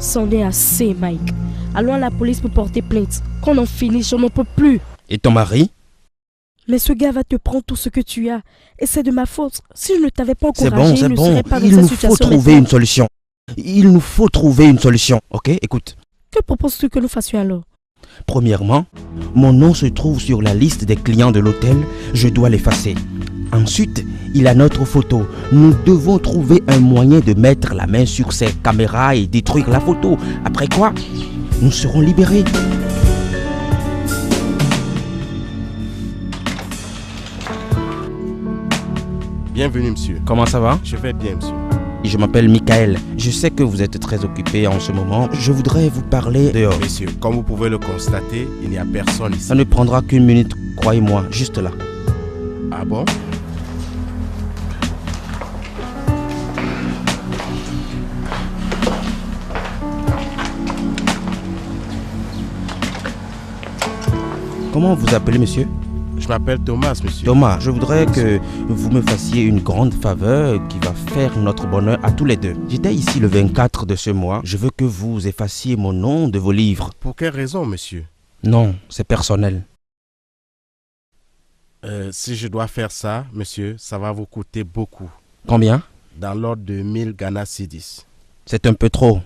C'en est assez, Mike. Allons à la police pour porter plainte. Qu'on en finisse, je n'en peux plus. Et ton mari? Mais ce gars va te prendre tout ce que tu as. Et c'est de ma faute. Si je ne t'avais pas C'est encouragé, bon, c'est il ne bon. serait pas dans Il cette nous faut situation trouver maintenant. une solution. Il nous faut trouver une solution. Ok, écoute. Que proposes-tu que nous fassions alors? Premièrement, mon nom se trouve sur la liste des clients de l'hôtel. Je dois l'effacer. Ensuite, il a notre photo. Nous devons trouver un moyen de mettre la main sur ces caméras et détruire la photo. Après quoi, nous serons libérés. Bienvenue, monsieur. Comment ça va? Je vais bien, monsieur. Je m'appelle Michael. Je sais que vous êtes très occupé en ce moment. Je voudrais vous parler dehors. Monsieur, comme vous pouvez le constater, il n'y a personne ici. Ça ne prendra qu'une minute, croyez-moi, juste là. Ah bon? Comment vous appelez, monsieur? Je m'appelle Thomas, monsieur. Thomas, je voudrais que vous me fassiez une grande faveur qui va faire notre bonheur à tous les deux. J'étais ici le 24 de ce mois. Je veux que vous effaciez mon nom de vos livres. Pour quelle raison, monsieur? Non, c'est personnel. Si je dois faire ça, monsieur, ça va vous coûter beaucoup. Combien? Dans l'ordre de 1000 Ghana Cedis. C'est un peu trop.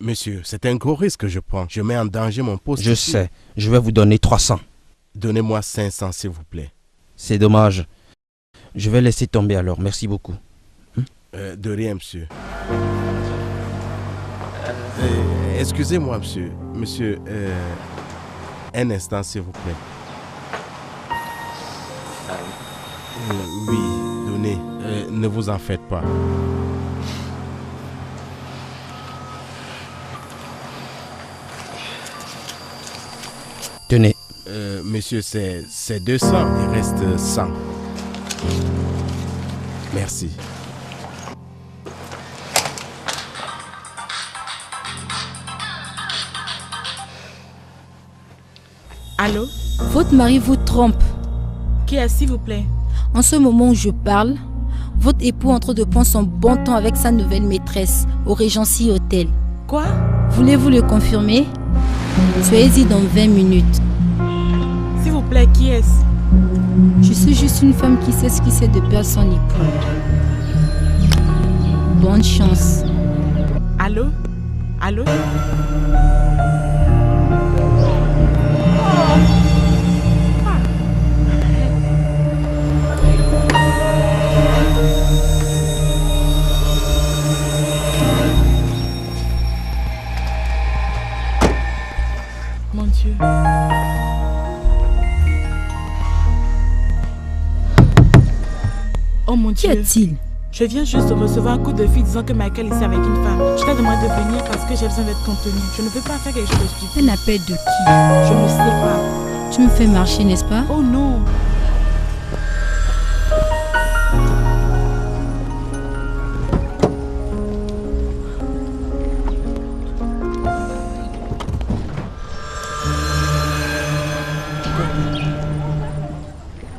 Monsieur, c'est un gros risque que je prends. Je mets en danger mon poste. Je sais. Je vais vous donner 300. Donnez-moi 500, s'il vous plaît. C'est dommage. Je vais laisser tomber alors. Merci beaucoup. De rien, monsieur. Excusez-moi, monsieur. Monsieur, un instant, s'il vous plaît. Oui, donnez. Ne vous en faites pas. Tenez. Monsieur, c'est 200. Il reste 100. Merci. Allô? Votre mari vous trompe. Qui est, s'il vous plaît? En ce moment où je parle, votre époux est en train de prendre son bon temps avec sa nouvelle maîtresse au Regency Hotel. Quoi? Voulez-vous le confirmer? Soyez-y dans 20 minutes. S'il vous plaît, qui est-ce? Je suis juste une femme qui sait ce qu'il sait de perdre son époux. Bonne chance. Allô? Allô? Dieu. Oh mon Dieu. Qu'y a-t-il? Je viens juste de recevoir un coup de fil disant que Michael est ici avec une femme. Je t'ai demandé de venir parce que j'ai besoin d'être contenue. Je ne peux pas faire quelque chose de stupide. Un appel de qui? Je ne sais pas. Tu me fais marcher, n'est-ce pas? Oh non.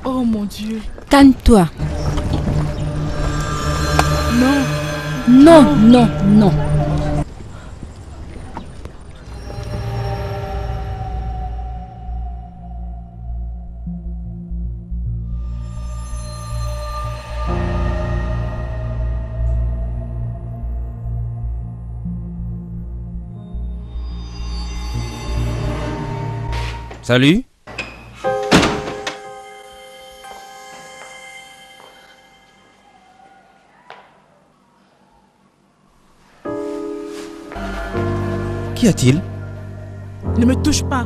Oh mon Dieu. Calme-toi. Non. Non, non, non. Salut. Qu'y a-t-il? Ne me touche pas.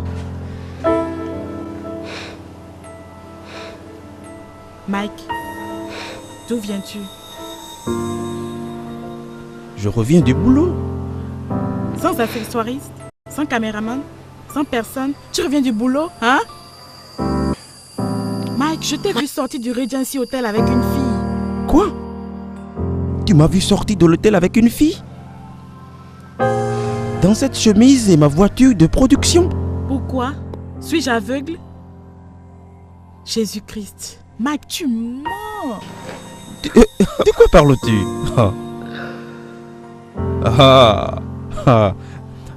Mike, d'où viens-tu? Je reviens du boulot. Sans accessoiriste, sans caméraman, sans personne. Tu reviens du boulot, hein? Mike, je t'ai vu sortir du Regency Hotel avec une fille. Quoi? Tu m'as vu sortir de l'hôtel avec une fille? Dans cette chemise et ma voiture de production? Pourquoi? Suis-je aveugle? Jésus-Christ. Mike, tu mens. De quoi parles-tu?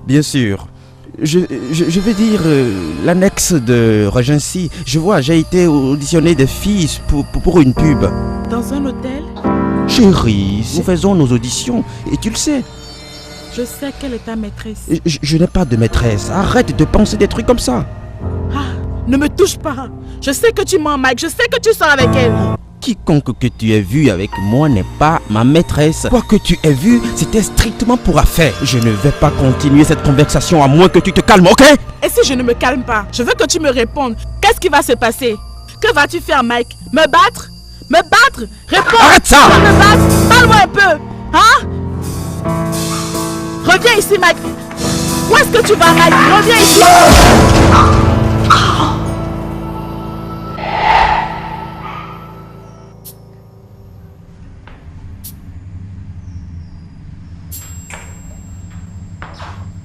Bien sûr. Je veux dire l'annexe de Regency. Je vois, j'ai été auditionné des filles pour une pub. Dans un hôtel? Chérie, nous faisons nos auditions et tu le sais. Je sais quelle est ta maîtresse. Je n'ai pas de maîtresse. Arrête de penser des trucs comme ça. Ah, ne me touche pas. Je sais que tu mens, Mike. Je sais que tu sors avec elle. Quiconque que tu aies vu avec moi n'est pas ma maîtresse. Quoi que tu aies vu, c'était strictement pour affaire. Je ne vais pas continuer cette conversation à moins que tu te calmes, ok? Et si je ne me calme pas? Je veux que tu me répondes. Qu'est-ce qui va se passer? Que vas-tu faire, Mike? Me battre? Me battre? Réponds! Arrête ça! Tu vas me battre? Parle-moi un peu! Hein? Reviens ici, Mike! Où est-ce que tu vas, Mike? Reviens ici!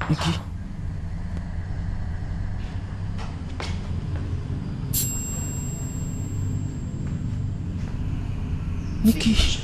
Niki. Niki.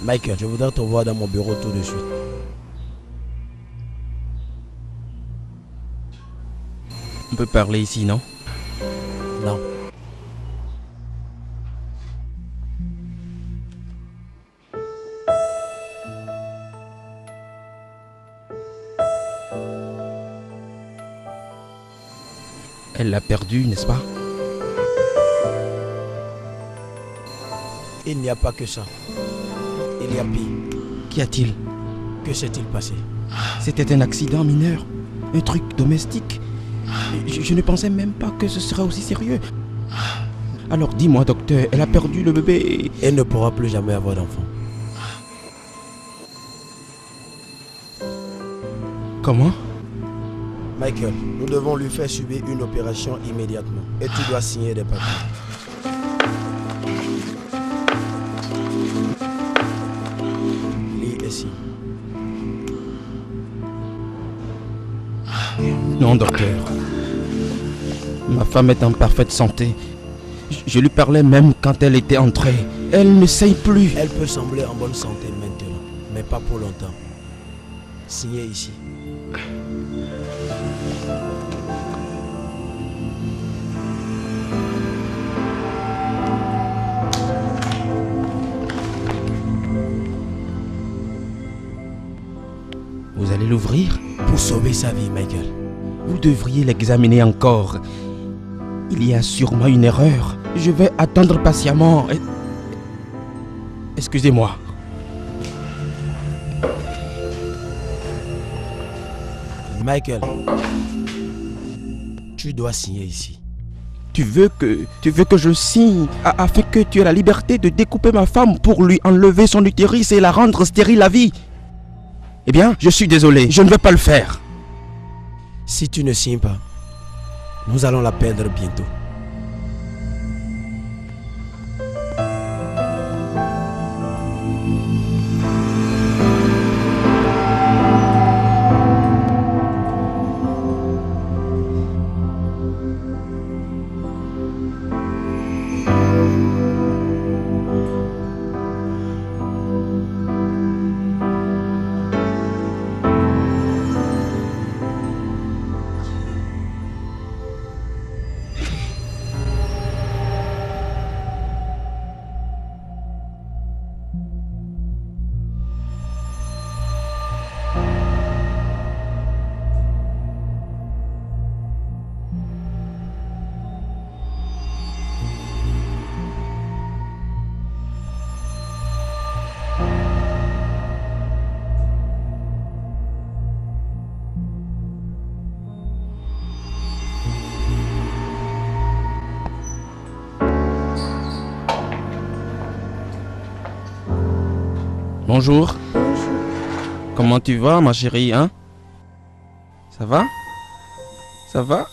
Michael, je voudrais te voir dans mon bureau tout de suite. On peut parler ici, non? Non. Elle l'a perdu, n'est-ce pas? Il n'y a pas que ça. Il y a pire. Qu'y a-t-il? Que s'est-il passé? C'était un accident mineur. Un truc domestique. Je ne pensais même pas que ce serait aussi sérieux. Alors dis-moi, docteur, elle a perdu le bébé. Elle ne pourra plus jamais avoir d'enfant. Comment? Michael, nous devons lui faire subir une opération immédiatement. Et tu dois signer des papiers. Lis ici. Non, docteur. Ma femme est en parfaite santé. Je lui parlais même quand elle était entrée. Elle ne saigne plus. Elle peut sembler en bonne santé maintenant, mais pas pour longtemps. Signez ici. Vous allez l'ouvrir? Pour sauver sa vie, Michael. Vous devriez l'examiner encore. Il y a sûrement une erreur. Je vais attendre patiemment. Excusez-moi. Michael, tu dois signer ici. Tu veux que je signe afin que tu aies la liberté de découper ma femme pour lui enlever son utérus et la rendre stérile à vie? Eh bien, je suis désolé, je ne vais pas le faire. Si tu ne signes pas, nous allons la perdre bientôt. Bonjour. Comment tu vas, ma chérie, hein? Ça va? Ça va?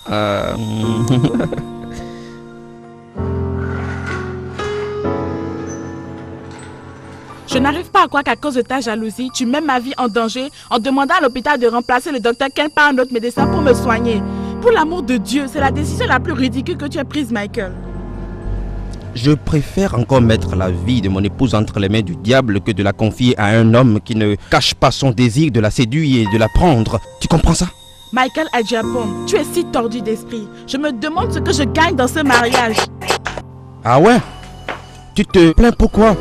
Je n'arrive pas à croire qu'à cause de ta jalousie, tu mets ma vie en danger en demandant à l'hôpital de remplacer le docteur Ken par un autre médecin pour me soigner. Pour l'amour de Dieu, c'est la décision la plus ridicule que tu aies prise, Michael. Je préfère encore mettre la vie de mon épouse entre les mains du diable que de la confier à un homme qui ne cache pas son désir de la séduire et de la prendre. Tu comprends ça? Michael Adjapon, tu es si tordu d'esprit. Je me demande ce que je gagne dans ce mariage. Ah ouais? Tu te plains pourquoi?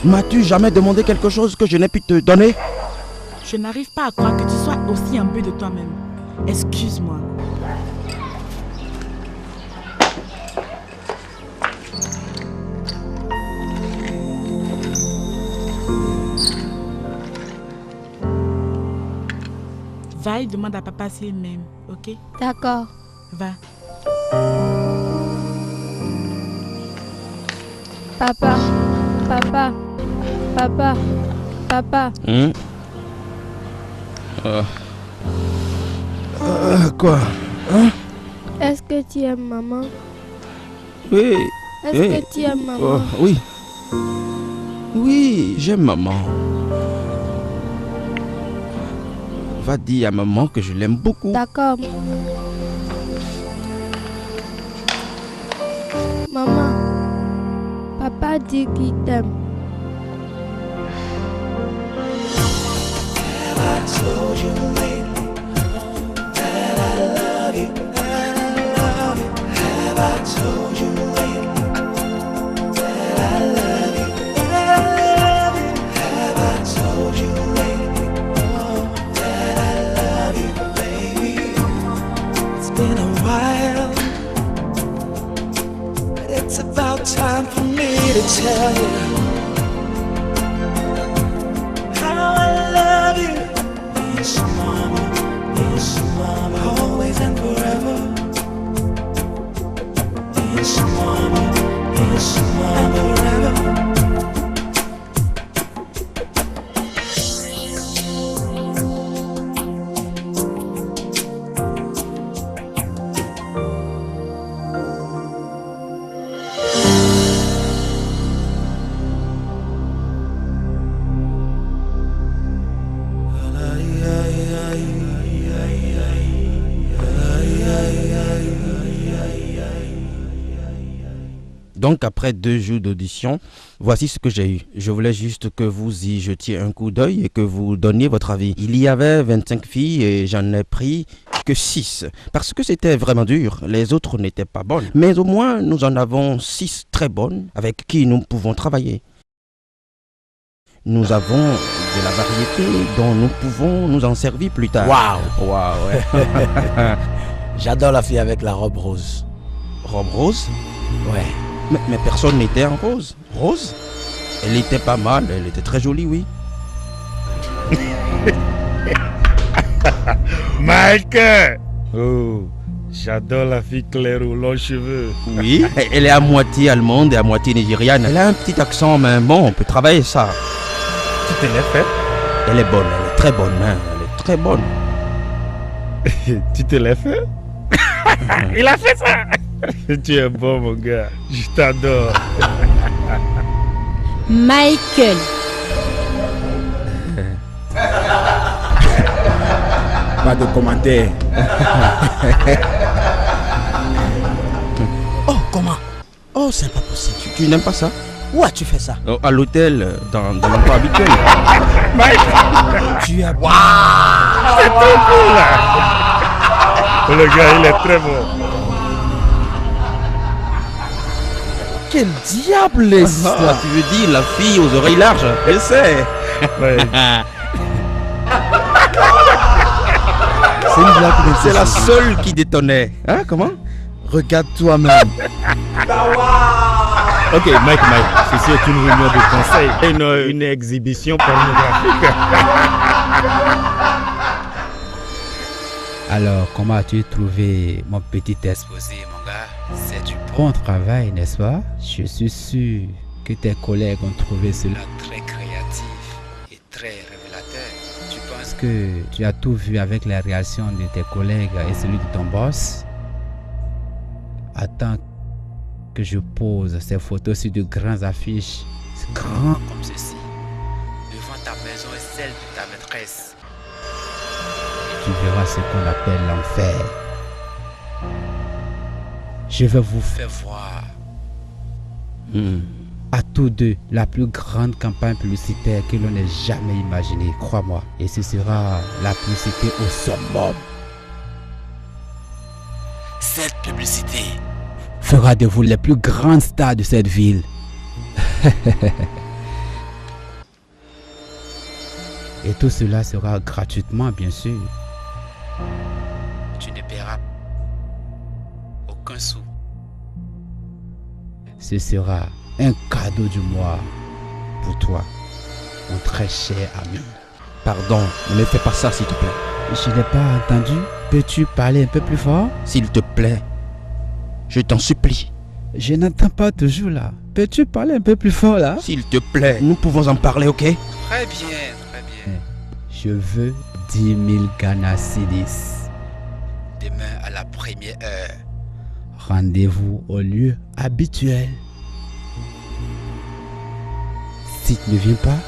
M'as-tu jamais demandé quelque chose que je n'ai pu te donner? Je n'arrive pas à croire que tu sois aussi imbu de toi-même. Excuse-moi. Va et demande à papa s'il m'aime, ok? D'accord. Va. Papa, papa, papa, papa. Quoi? Hein? Est-ce que tu aimes maman? Oui. Est-ce que tu aimes maman? Oui. Oui, j'aime maman. Va dire à maman que je l'aime beaucoup. D'accord. Maman, papa dit qu'il t'aime. Been a while, but it's about time for me to tell you how I love you. Yes, mama, always and forever. Yes, mama, and forever. Donc après 2 jours d'audition, voici ce que j'ai eu. Je voulais juste que vous y jetiez un coup d'œil et que vous donniez votre avis. Il y avait 25 filles et j'en ai pris que 6. Parce que c'était vraiment dur. Les autres n'étaient pas bonnes. Mais au moins, nous en avons 6 très bonnes avec qui nous pouvons travailler. Nous avons de la variété dont nous pouvons nous en servir plus tard. Waouh! Waouh, ouais. J'adore la fille avec la robe rose. Robe rose? Ouais. Mais personne n'était en rose. Rose? Elle était pas mal, elle était très jolie, oui. Mike! Oh, j'adore la fille claire aux longs cheveux. Oui, elle est à moitié allemande et à moitié nigériane. Elle a un petit accent, mais bon, on peut travailler ça. Tu te l'as fait? Elle est bonne, elle est très bonne, hein. Elle est très bonne. Tu te l'as fait? Il a fait ça! Tu es bon, mon gars. Je t'adore. Michael. Pas de commentaires. Oh, comment? Oh, c'est pas possible. Tu n'aimes pas ça? Où as-tu fait ça? À l'hôtel, dans l'emploi habituel. Mike! Tu as... Waouh! C'est trop cool, là! Le gars, il est très bon. Quel diable est ça? Tu veux dire la fille aux oreilles larges? Je sais. Ouais. C'est une blague. C'est la seule qui détonnait. Hein, comment? Regarde toi-même. Ok, Mike, ceci est une réunion de conseil, une exhibition pornographique. Alors, comment as-tu trouvé mon petit exposé, mon gars? C'est du bon travail, n'est-ce pas? Je suis sûr que tes collègues ont trouvé cela très créatif et très révélateur. Tu penses que tu as tout vu avec les réactions de tes collègues et celui de ton boss? Attends que je pose ces photos sur de grandes affiches, grands comme ceci, devant ta maison et celle de ta maîtresse. Et tu verras ce qu'on appelle l'enfer. Je vais vous faire voir à tous deux la plus grande campagne publicitaire que l'on ait jamais imaginée, crois-moi. Et ce sera la publicité au summum. Cette publicité fera de vous les plus grandes stars de cette ville. Et tout cela sera gratuitement, bien sûr. Tu ne paieras aucun sou. Ce sera un cadeau du mois pour toi, mon très cher ami. Pardon, ne me fais pas ça s'il te plaît. Je n'ai pas entendu. Peux-tu parler un peu plus fort? S'il te plaît, je t'en supplie. Je n'entends pas toujours là. Peux-tu parler un peu plus fort là? S'il te plaît, nous pouvons en parler, ok? Très bien, très bien. Je veux 10 000 Ghana cedis. Demain à la première heure. Rendez-vous au lieu habituel. Si tu ne viens pas,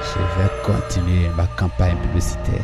je vais continuer ma campagne publicitaire.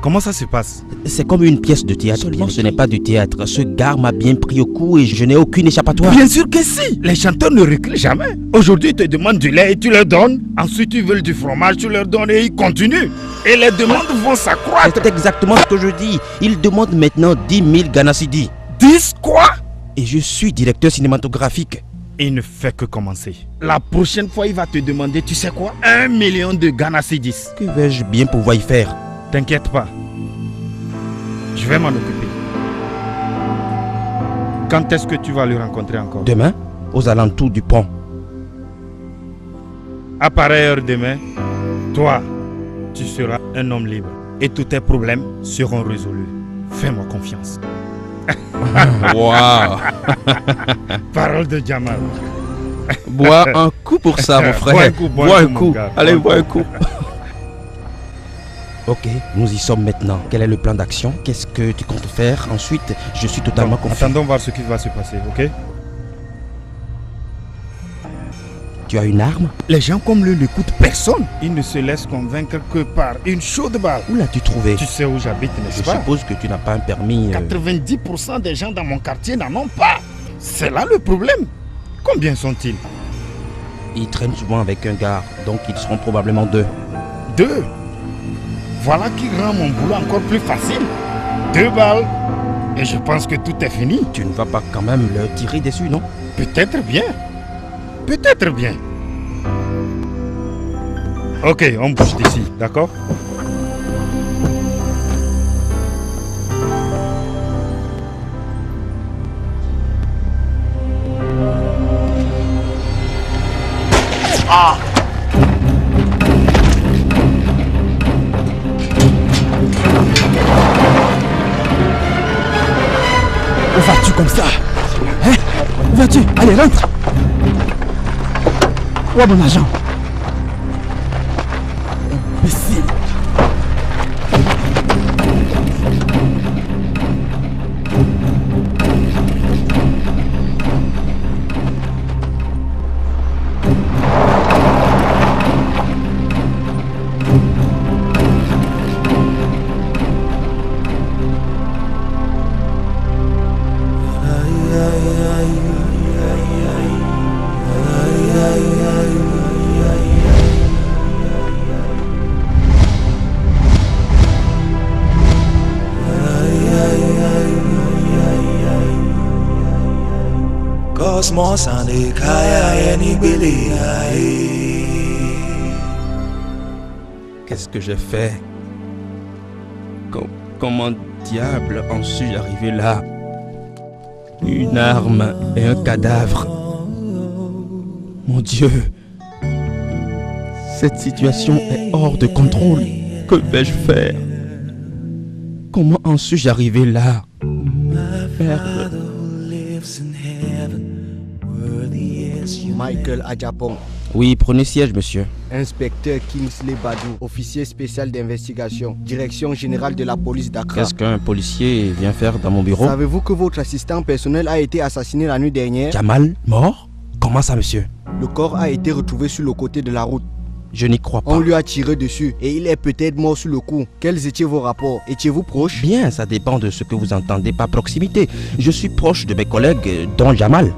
Comment ça se passe? C'est comme une pièce de théâtre. Seulement ce n'est pas du théâtre. Ce gars m'a bien pris au cou et je n'ai aucune échappatoire. Bien sûr que si. Les chanteurs ne reculent jamais. Aujourd'hui, ils te demandent du lait et tu leur donnes. Ensuite, ils veulent du fromage, tu leur donnes et ils continuent. Et les demandes vont s'accroître. C'est exactement ce que je dis. Ils demandent maintenant 10 000 Ghana cedis. 10 quoi? Et je suis directeur cinématographique. Il ne fait que commencer. La prochaine fois, il va te demander, tu sais quoi? 1 million de Ghana cedis. Que vais-je bien pouvoir y faire? T'inquiète pas. Je vais m'en occuper. Quand est-ce que tu vas le rencontrer encore? Demain, aux alentours du pont. À pareille heure demain, toi, tu seras un homme libre. Et tous tes problèmes seront résolus. Fais-moi confiance. Waouh. Parole de Jamal. Bois un coup pour ça, mon frère. Bois un coup. Allez, bois un coup. Ok, nous y sommes maintenant. Quel est le plan d'action? Qu'est-ce que tu comptes faire? Ensuite, je suis totalement confiant. Attendons voir ce qui va se passer, ok? Tu as une arme? Les gens comme lui n'écoutent personne. Ils ne se laissent convaincre que par une chaude balle. Où l'as-tu trouvé? Tu sais où j'habite, n'est-ce pas? Je suppose que tu n'as pas un permis. 90% des gens dans mon quartier n'en ont pas. C'est là le problème. Combien sont-ils? Ils traînent souvent avec un gars, donc ils seront probablement 2. 2? Voilà qui rend mon boulot encore plus facile. 2 balles. Et je pense que tout est fini. Tu ne vas pas quand même leur tirer dessus, non? Peut-être bien. Peut-être bien. Ok, on bouge d'ici, d'accord? Ah! Où vas-tu comme ça? Hein? Où vas-tu? Allez, rentre! Où est mon agent? Imbécile! Cosmos and the Kaya and Qu'est-ce que j'ai fait? Comment diable en suis-je arrivé là? Une arme et un cadavre. Mon Dieu! Cette situation est hors de contrôle. Que vais-je faire? Comment en suis-je arrivé là? Merde. Michael Adjapong. Oui, prenez siège, monsieur. Inspecteur Kingsley Badou, officier spécial d'investigation, direction générale de la police d'Accra. Qu'est-ce qu'un policier vient faire dans mon bureau? Savez-vous que votre assistant personnel a été assassiné la nuit dernière? Jamal, mort? Comment ça, monsieur? Le corps a été retrouvé sur le côté de la route. Je n'y crois pas. On lui a tiré dessus et il est peut-être mort sur le coup. Quels étaient vos rapports? Étiez-vous proche? Bien, ça dépend de ce que vous entendez par proximité. Je suis proche de mes collègues, dont Jamal.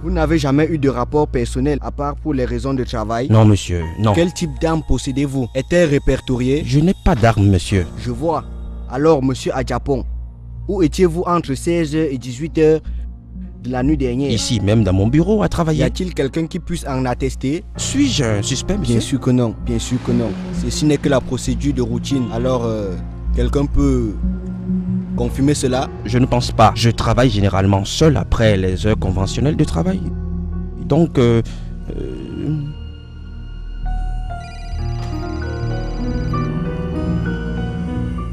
Vous n'avez jamais eu de rapport personnel à part pour les raisons de travail? Non, monsieur, non. Quel type d'arme possédez-vous? Est-elle répertoriée? Je n'ai pas d'arme, monsieur. Je vois. Alors, monsieur Adjapong, où étiez-vous entre 16h et 18h de la nuit dernière? Ici même dans mon bureau à travailler. Y a-t-il quelqu'un qui puisse en attester? Suis-je un suspect, monsieur? Bien sûr que non, bien sûr que non. Ceci n'est que la procédure de routine. Alors, quelqu'un peut confirmer cela? Je ne pense pas. Je travaille généralement seul après les heures conventionnelles de travail. Donc,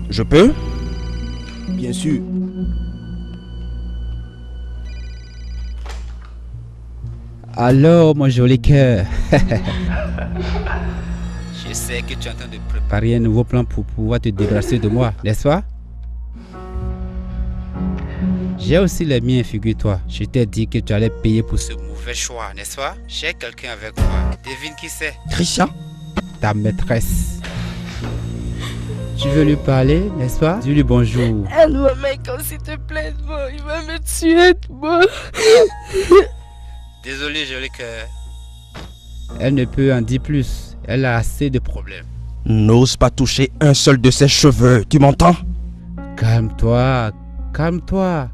je peux? Bien sûr. Alors, mon joli cœur. Je sais que tu es en train de préparer un nouveau plan pour pouvoir te débarrasser de moi, n'est-ce pas? J'ai aussi les miens, figure-toi. Je t'ai dit que tu allais payer pour ce mauvais choix, n'est-ce pas? J'ai quelqu'un avec moi. Devine qui c'est? Christian? Ta maîtresse. Tu veux lui parler, n'est-ce pas? Dis-lui bonjour. Aide-moi, Michael, s'il te plaît, il va me tuer, moi. Désolé, joli cœur. Elle ne peut en dire plus. Elle a assez de problèmes. N'ose pas toucher un seul de ses cheveux, tu m'entends? Calme-toi, calme-toi.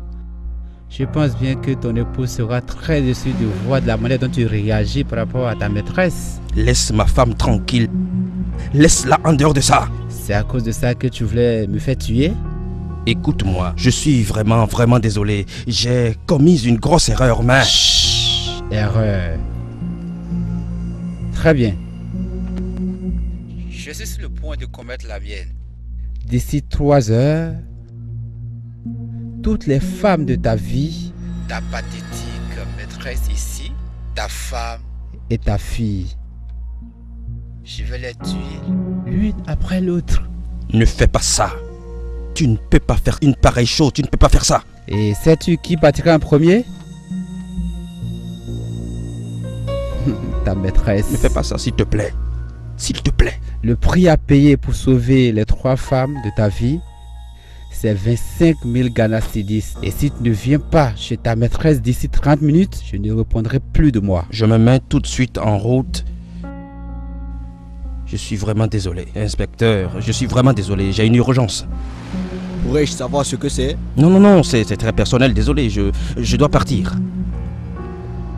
Je pense bien que ton épouse sera très déçue de voir de la manière dont tu réagis par rapport à ta maîtresse. Laisse ma femme tranquille. Laisse-la en dehors de ça. C'est à cause de ça que tu voulais me faire tuer? Écoute-moi, je suis vraiment désolé. J'ai commis une grosse erreur, mais... Chut, erreur. Très bien. Je suis sur le point de commettre la mienne. D'ici 3 heures, toutes les femmes de ta vie, ta pathétique maîtresse ici, ta femme et ta fille, je vais les tuer l'une après l'autre. Ne fais pas ça. Tu ne peux pas faire une pareille chose, tu ne peux pas faire ça. Et sais-tu qui partira en premier? ta maîtresse. Ne fais pas ça, s'il te plaît. S'il te plaît. Le prix à payer pour sauver les 3 femmes de ta vie, c'est 25 000 Ghana Cedis. Et si tu ne viens pas chez ta maîtresse d'ici 30 minutes, je ne répondrai plus de moi. Je me mets tout de suite en route. Je suis vraiment désolé. Inspecteur, je suis vraiment désolé. J'ai une urgence. Pourrais-je savoir ce que c'est? Non, c'est très personnel. Désolé, je dois partir.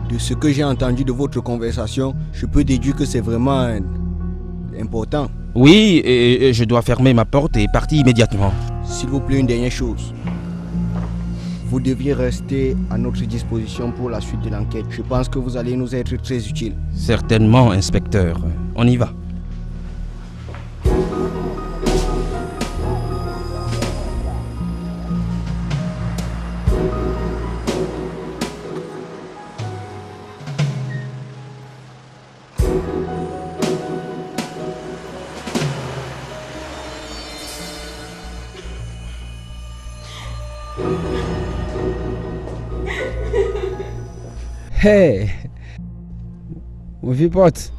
De ce que j'ai entendu de votre conversation, je peux déduire que c'est vraiment important. Oui, et je dois fermer ma porte et partir immédiatement. S'il vous plaît, une dernière chose. Vous deviez rester à notre disposition pour la suite de l'enquête. Je pense que vous allez nous être très utile. Certainement, inspecteur. On y va. Hey, mon vieux pote.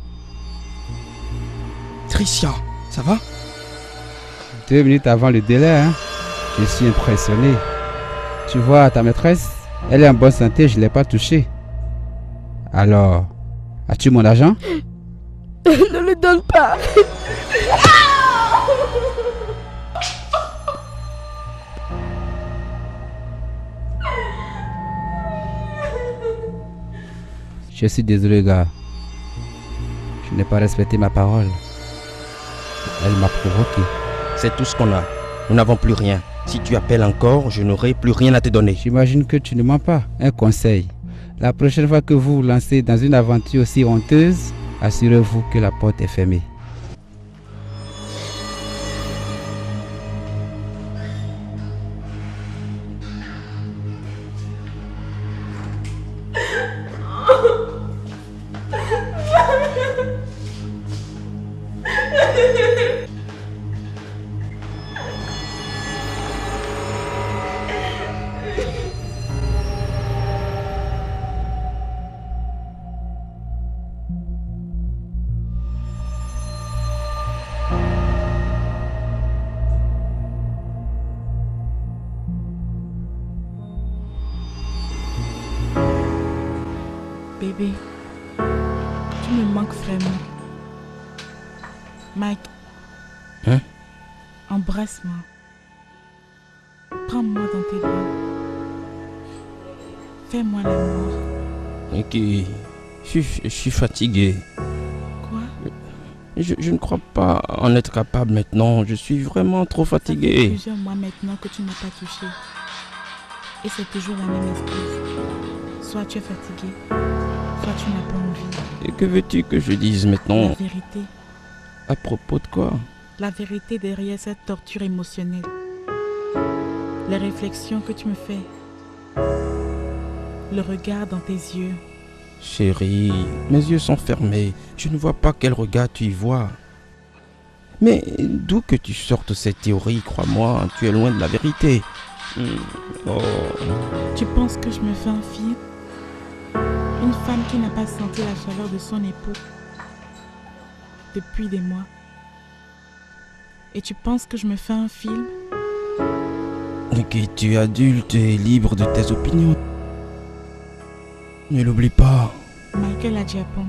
Tricia, ça va? 2 minutes avant le délai, hein? Je suis impressionné. Tu vois, ta maîtresse, elle est en bonne santé, je ne l'ai pas touchée. Alors, as-tu mon argent? Ne le donne pas. Je suis désolé, gars. Je n'ai pas respecté ma parole. Elle m'a provoqué. C'est tout ce qu'on a. Nous n'avons plus rien. Si tu appelles encore, je n'aurai plus rien à te donner. J'imagine que tu ne mens pas. Un conseil. La prochaine fois que vous vous lancez dans une aventure aussi honteuse, assurez-vous que la porte est fermée. Bébé, tu me manques vraiment. Mike. Hein? Embrasse-moi. Prends-moi dans tes bras. Fais-moi l'amour. Ok. Je suis fatigué. Quoi? Je ne crois pas en être capable maintenant. Je suis vraiment trop fatigué. Ça fait plusieurs mois maintenant que tu n'as pas touché. Et c'est toujours la même excuse. Soit tu es fatigué, soit tu n'as pas envie. Et que veux-tu que je dise maintenant? La vérité. À propos de quoi? La vérité derrière cette torture émotionnelle. Les réflexions que tu me fais. Le regard dans tes yeux. Chérie, mes yeux sont fermés. Je ne vois pas quel regard tu y vois. Mais d'où que tu sortes cette théorie, crois-moi, tu es loin de la vérité. Oh. Tu penses que je me fais un film? Une femme qui n'a pas senti la chaleur de son époux depuis des mois. Et tu penses que je me fais un film? Ok, tu es adulte et libre de tes opinions. Ne l'oublie pas. Michael Adjapong,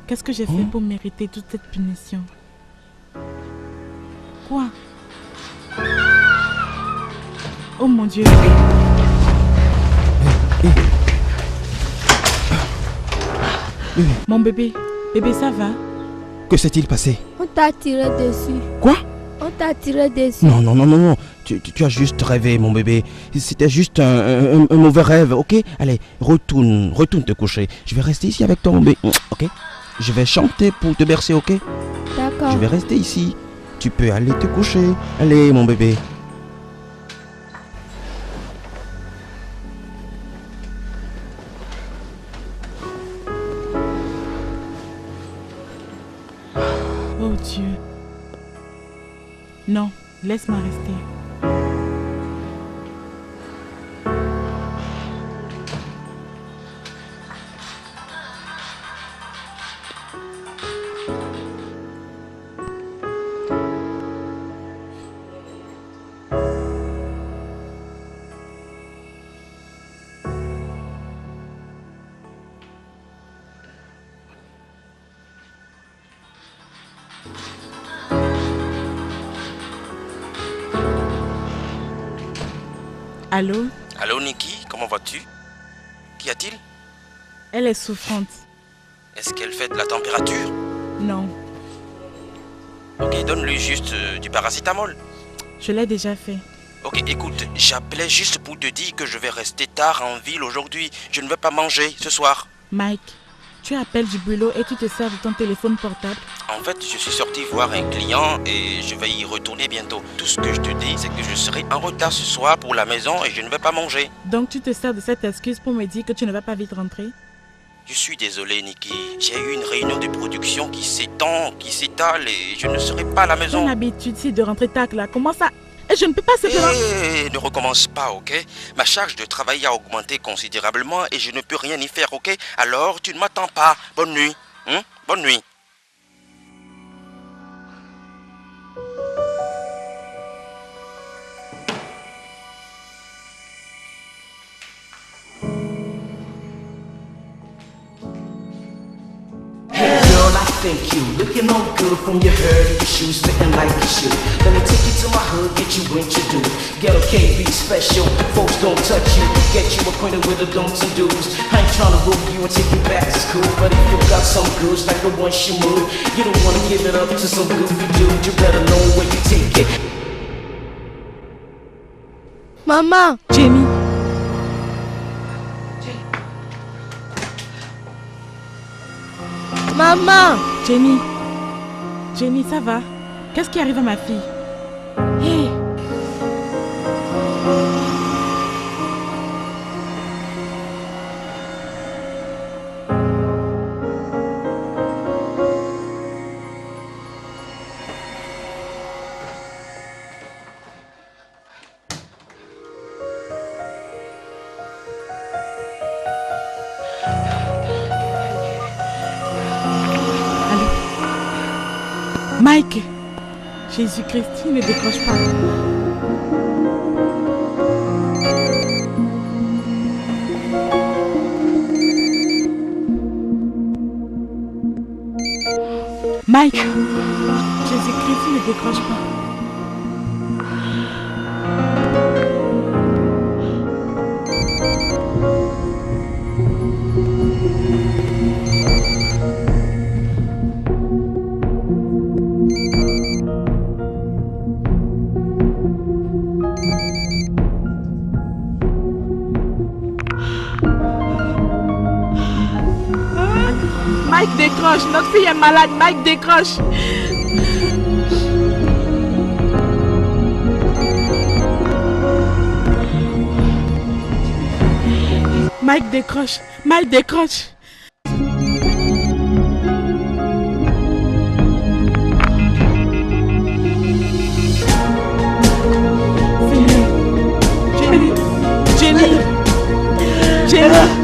qu'est-ce que j'ai fait pour mériter toute cette punition? Quoi? Oh mon Dieu! Mon bébé, ça va? Que s'est-il passé? On t'a tiré dessus. Quoi? On t'a tiré dessus. Non. Tu as juste rêvé, mon bébé. C'était juste un mauvais rêve, ok? Allez, retourne te coucher. Je vais rester ici avec toi, mon bébé, ok? Je vais chanter pour te bercer, ok? D'accord. Je vais rester ici. Tu peux aller te coucher. Allez, mon bébé. Oh Dieu. Non, laisse-moi rester. Allô? Allô Nikki, comment vas-tu? Qu'y a-t-il? Elle est souffrante. Est-ce qu'elle fait de la température? Non. Ok, donne-lui juste du paracétamol. Je l'ai déjà fait. Ok, écoute, j'appelais juste pour te dire que je vais rester tard en ville aujourd'hui. Je ne vais pas manger ce soir. Mike, tu appelles du boulot et tu te sers de ton téléphone portable. En fait, je suis sorti voir un client et je vais y retourner bientôt. Tout ce que je te dis, c'est que je serai en retard ce soir pour la maison et je ne vais pas manger. Donc tu te sers de cette excuse pour me dire que tu ne vas pas vite rentrer? Je suis désolé, Nikki. J'ai eu une réunion de production qui s'étend, qui s'étale et je ne serai pas à la maison. Ton habitude, c'est de rentrer tard là. Comment ça? Et je ne peux pas simplement... Ne recommence pas, ok? Ma charge de travail a augmenté considérablement et je ne peux rien y faire, ok? Alors, tu ne m'attends pas. Bonne nuit. Bonne nuit. Thank you. Looking all good from your hair to your shoes, fitting like you should. Let me take you to my hood, get you introduced. Ghetto can't be special, folks don't touch you. Get you acquainted with the don'ts and do's. I ain't trying to rule you and take you back to school, but if you got some goods like the one she moved, you don't wanna give it up to some goofy dude. You better know where you take it. Maman! Jenny! Maman! Jenny! Jenny, ça va? Qu'est-ce qui arrive à ma fille? Hé! Mike! Jésus-Christ, ne décroche pas. Mike! Jésus-Christ, ne décroche pas. Mike décroche, notre fille est malade, Mike décroche. Mike décroche, Mike décroche. Jenny, Jenny, Jenny.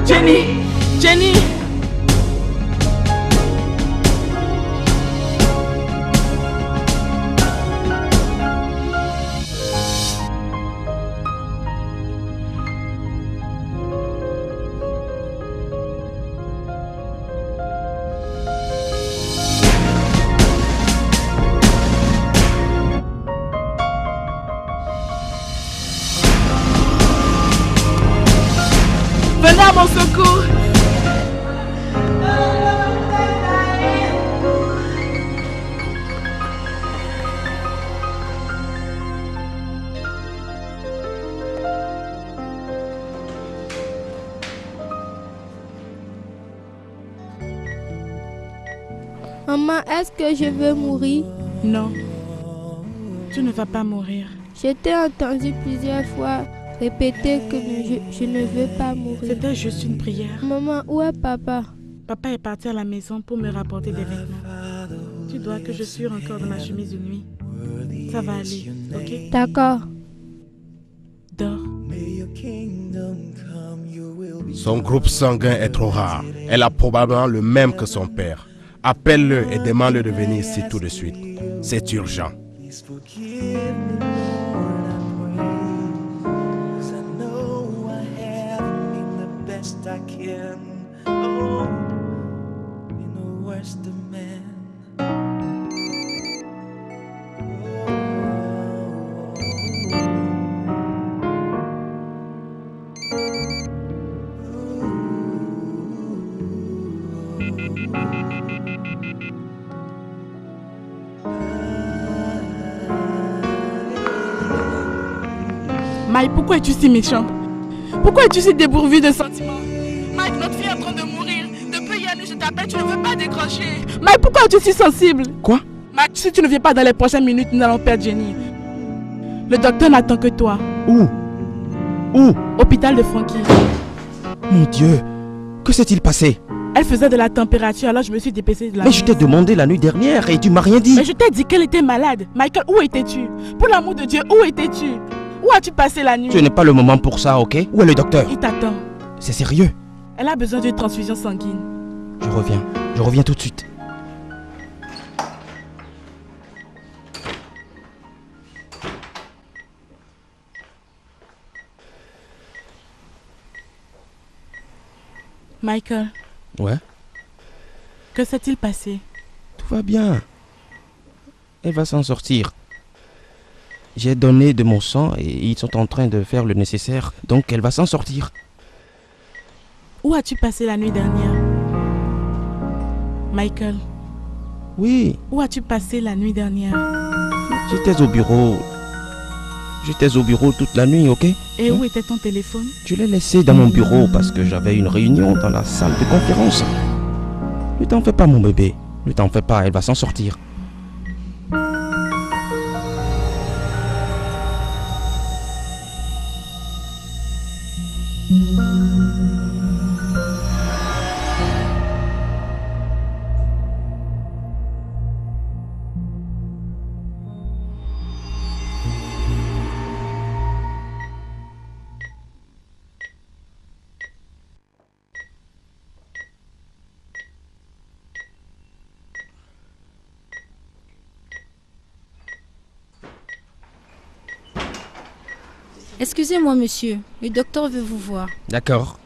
Jenny! Jenny! Venez à mon secours! Maman, est-ce que je veux mourir? Non, tu ne vas pas mourir. Je t'ai entendu plusieurs fois répéter que je ne veux pas mourir. C'était juste une prière. Maman, où est papa? Papa est parti à la maison pour me rapporter des vêtements. Tu dois que je suis encore dans ma chemise de nuit. Ça va aller, ok? D'accord. Dors. Son groupe sanguin est trop rare. Elle a probablement le même que son père. Appelle-le et demande-le de venir ici tout de suite. C'est urgent. I can. Oh, you know, worst of men. Mike, pourquoi es-tu si méchant? Pourquoi es-tu si dépourvu de sentiments? Mike, notre fille est en train de mourir. Depuis hier nuit, je t'appelle, tu ne veux pas décrocher. Mike, pourquoi es-tu si sensible? Quoi? Mike, si tu ne viens pas dans les prochaines minutes, nous allons perdre Jenny. Le docteur n'attend que toi. Où? Hôpital de Frankie. Mon Dieu, que s'est-il passé? Elle faisait de la température, alors je me suis dépêchée de la... Mais je t'ai demandé la nuit dernière et tu m'as rien dit. Mais je t'ai dit qu'elle était malade. Michael, où étais-tu? Pour l'amour de Dieu, où étais-tu? Où as-tu passé la nuit? Ce n'est pas le moment pour ça, ok? Où est le docteur? Il t'attend. C'est sérieux? Elle a besoin d'une transfusion sanguine. Je reviens tout de suite. Michael. Ouais? Que s'est-il passé? Tout va bien. Elle va s'en sortir. J'ai donné de mon sang et ils sont en train de faire le nécessaire, donc elle va s'en sortir. Où as-tu passé la nuit dernière? Michael. Oui. Où as-tu passé la nuit dernière? J'étais au bureau. J'étais au bureau toute la nuit, ok? Et où était ton téléphone? Je l'ai laissé dans mon bureau parce que j'avais une réunion dans la salle de conférence. Ne t'en fais pas, mon bébé. Ne t'en fais pas, elle va s'en sortir. Excusez-moi, monsieur. Le docteur veut vous voir. D'accord.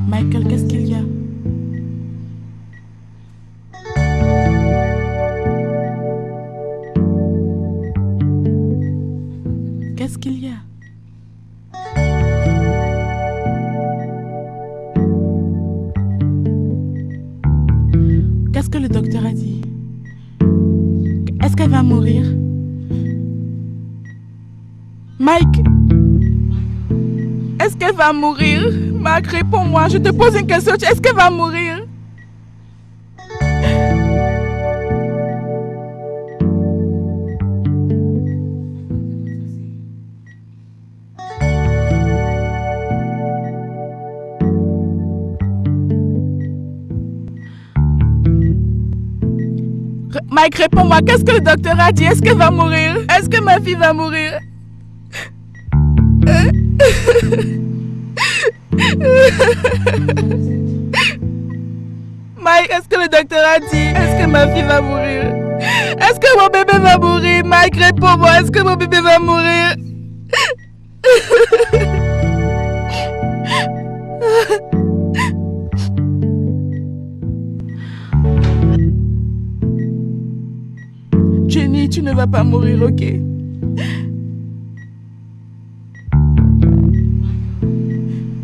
Michael, qu'est-ce qu'il y a? Qu'est-ce qu'il y a? Qu'est-ce que le docteur a dit? Est-ce qu'elle va mourir? Mike! Est-ce qu'elle va mourir? Mike, réponds-moi, je te pose une question. Est-ce qu'elle va mourir? Mike, réponds-moi, qu'est-ce que le docteur a dit? Est-ce qu'elle va mourir? Est-ce que ma fille va mourir? Mike, est-ce que le docteur a dit? Est-ce que ma fille va mourir? Est-ce que mon bébé va mourir? Mike, réponds-moi, est-ce que mon bébé va mourir? Jenny, tu ne vas pas mourir, ok?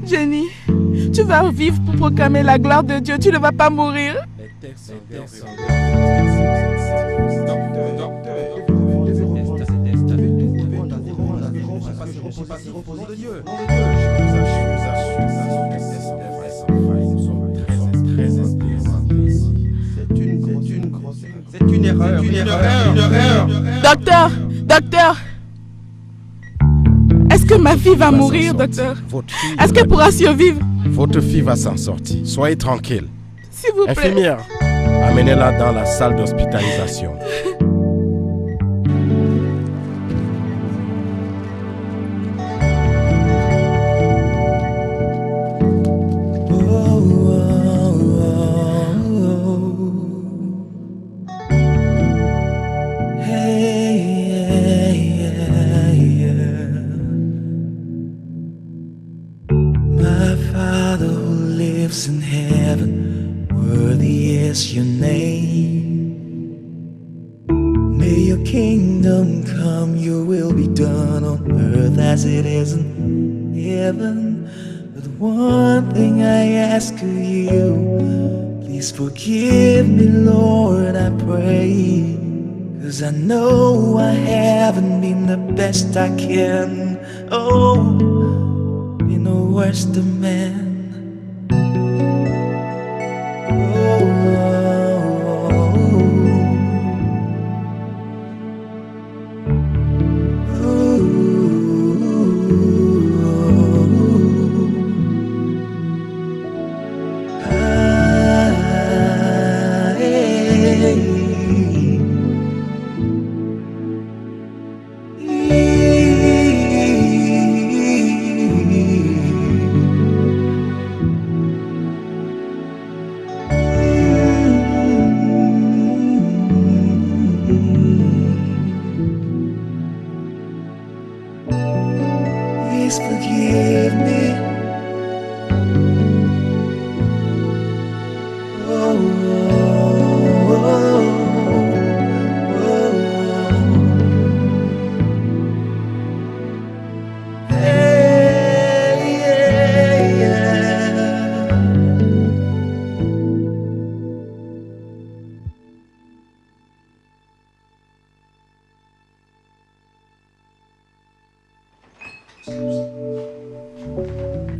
Jenny, tu vas vivre pour proclamer la gloire de Dieu, tu ne vas pas mourir. C'est une erreur. Docteur. Est-ce que ma fille va mourir, docteur? Est-ce qu'elle pourra survivre? Votre fille va s'en sortir. Soyez tranquille. S'il vous plaît. Infirmière, amenez-la dans la salle d'hospitalisation. May your kingdom come, your will be done on earth as it is in heaven. But one thing I ask of you, please forgive me, Lord, I pray. 'Cause I know I haven't been the best I can. Oh, been the worst of men. Please forgive me.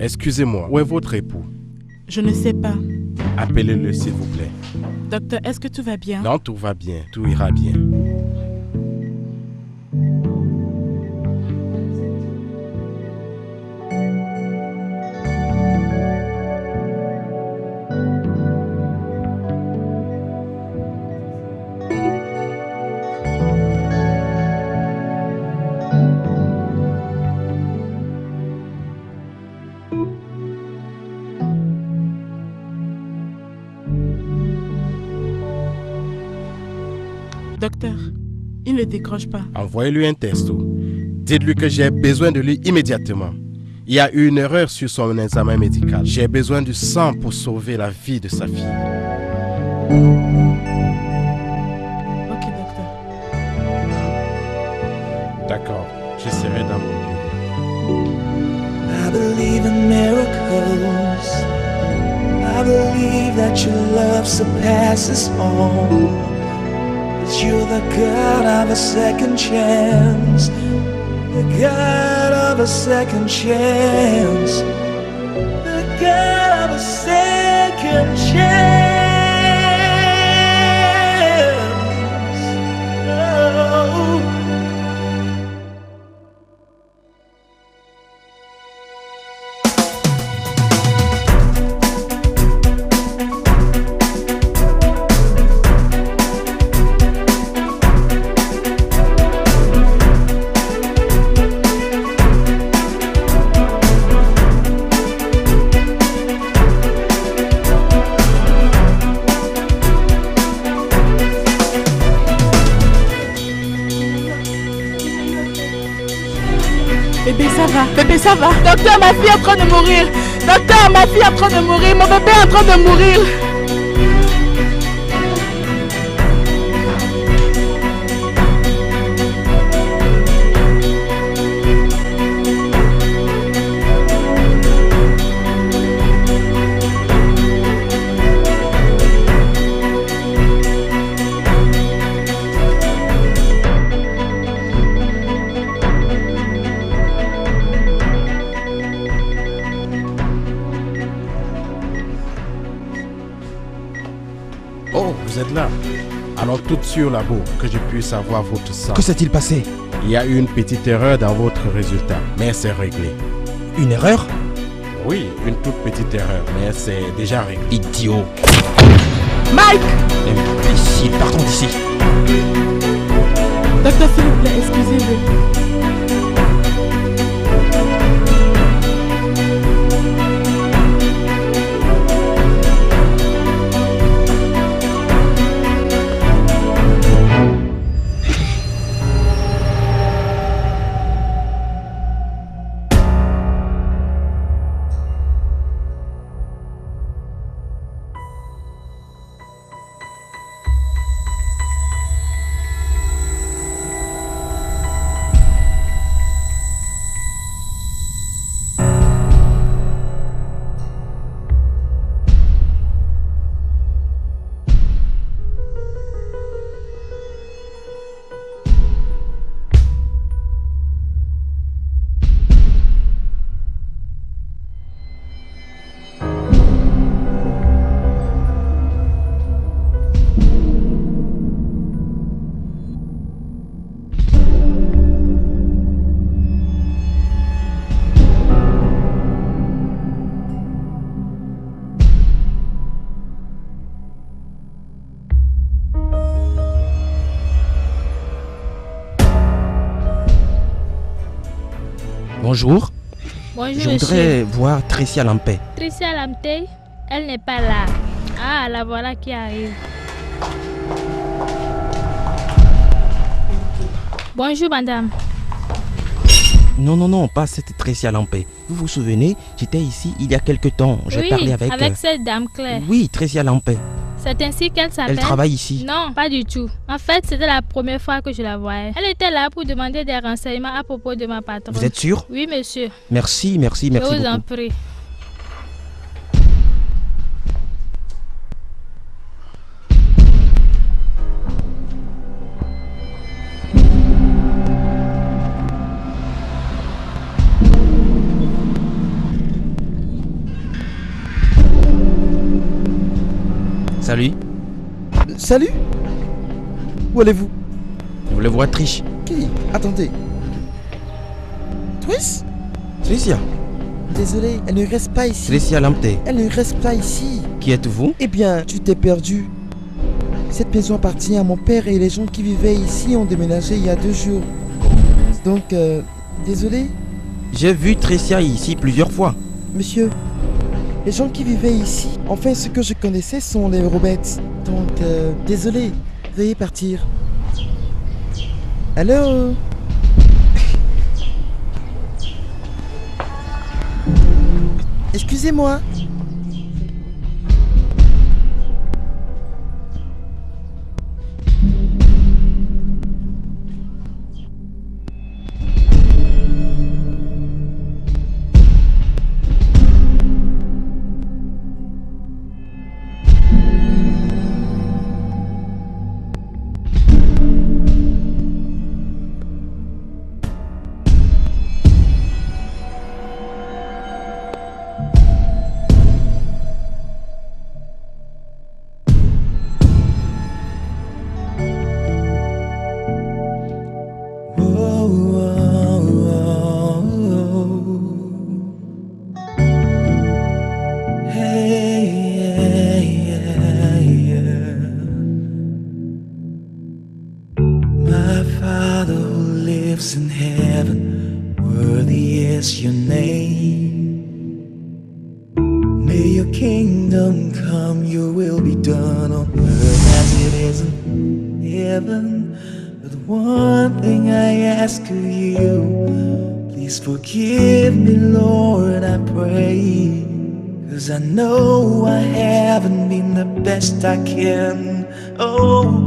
Excusez-moi, où est votre époux? Je ne sais pas. Appelez-le s'il vous plaît. Docteur, est-ce que tout va bien? Non, tout va bien, tout ira bien. Docteur, il ne décroche pas. Envoyez-lui un texto. Dites-lui que j'ai besoin de lui immédiatement. Il y a eu une erreur sur son examen médical. J'ai besoin du sang pour sauver la vie de sa fille. Ok, docteur. D'accord, j'essaierai dans mon bureau. I believe in miracles. I believe that your love surpasses all. 'Cause you're the God of a second chance. The God of a second chance. The God of a second chance. Oh. Bébé, ça va. Bébé, ça va. Docteur, ma fille est en train de mourir. Docteur, ma fille est en train de mourir. Mon bébé est en train de mourir. Oh, vous êtes là. Alors tout sur la boue, que je puisse avoir votre sang. Que s'est-il passé? Il y a eu une petite erreur dans votre résultat, mais c'est réglé. Une erreur? Oui, une toute petite erreur, mais c'est déjà réglé. Idiot. Mike! Imbécile, partons d'ici. Docteur, s'il vous plaît, excusez-le. Bonjour. Bonjour, Je voudrais voir Tricia Lampé. Tricia Lampé, elle n'est pas là. Ah, la voilà qui arrive. Bonjour, madame. Non, pas cette Tricia Lampé. Vous vous souvenez, j'étais ici il y a quelque temps. J'ai parlé avec... avec cette dame Claire. Oui, Tricia Lampé. C'est ainsi qu'elle s'appelle? Elle travaille ici. Non, pas du tout. En fait, c'était la première fois que je la voyais. Elle était là pour demander des renseignements à propos de ma patronne. Vous êtes sûr? Oui, monsieur. Merci Je vous beaucoup. en prie. Salut. Salut. Où allez-vous? Vous voulez voir Trish? Qui? Attendez. Tricia. Désolé, elle ne reste pas ici. Tricia Lampé. Elle ne reste pas ici. Qui êtes-vous? Eh bien, tu t'es perdu. Cette maison appartient à mon père et les gens qui vivaient ici ont déménagé il y a 2 jours. Donc, désolé. J'ai vu Tricia ici plusieurs fois. Monsieur, les gens qui vivaient ici, enfin ceux que je connaissais sont les Roberts. Donc, désolé, veuillez partir. Allô? Excusez-moi. My Father who lives in heaven, worthy is your name. May your kingdom come, your will be done on earth as it is in heaven. But one thing I ask of you, please forgive me, Lord, I pray. 'Cause I know I haven't been the best I can. Oh,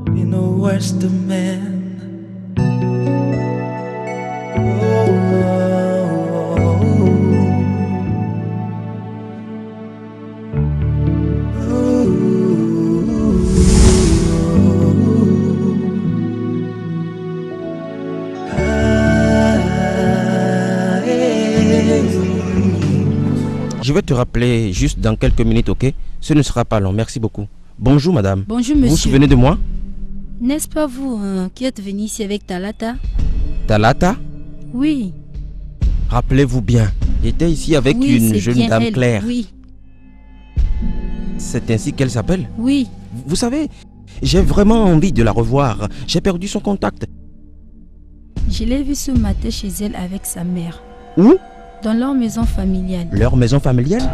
been the worst of men. Je vais te rappeler juste dans quelques minutes, ok? Ce ne sera pas long, merci beaucoup. Bonjour madame. Bonjour monsieur. Vous vous souvenez de moi? N'est-ce pas vous qui êtes venu ici avec Talata? Talata? Oui. Rappelez-vous bien, j'étais ici avec Oui, une c'est jeune bien dame elle, Claire. Oui. C'est ainsi qu'elle s'appelle? Oui. Vous savez, j'ai vraiment envie de la revoir. J'ai perdu son contact. Je l'ai vue ce matin chez elle avec sa mère. Où? Dans leur maison familiale. Leur maison familiale?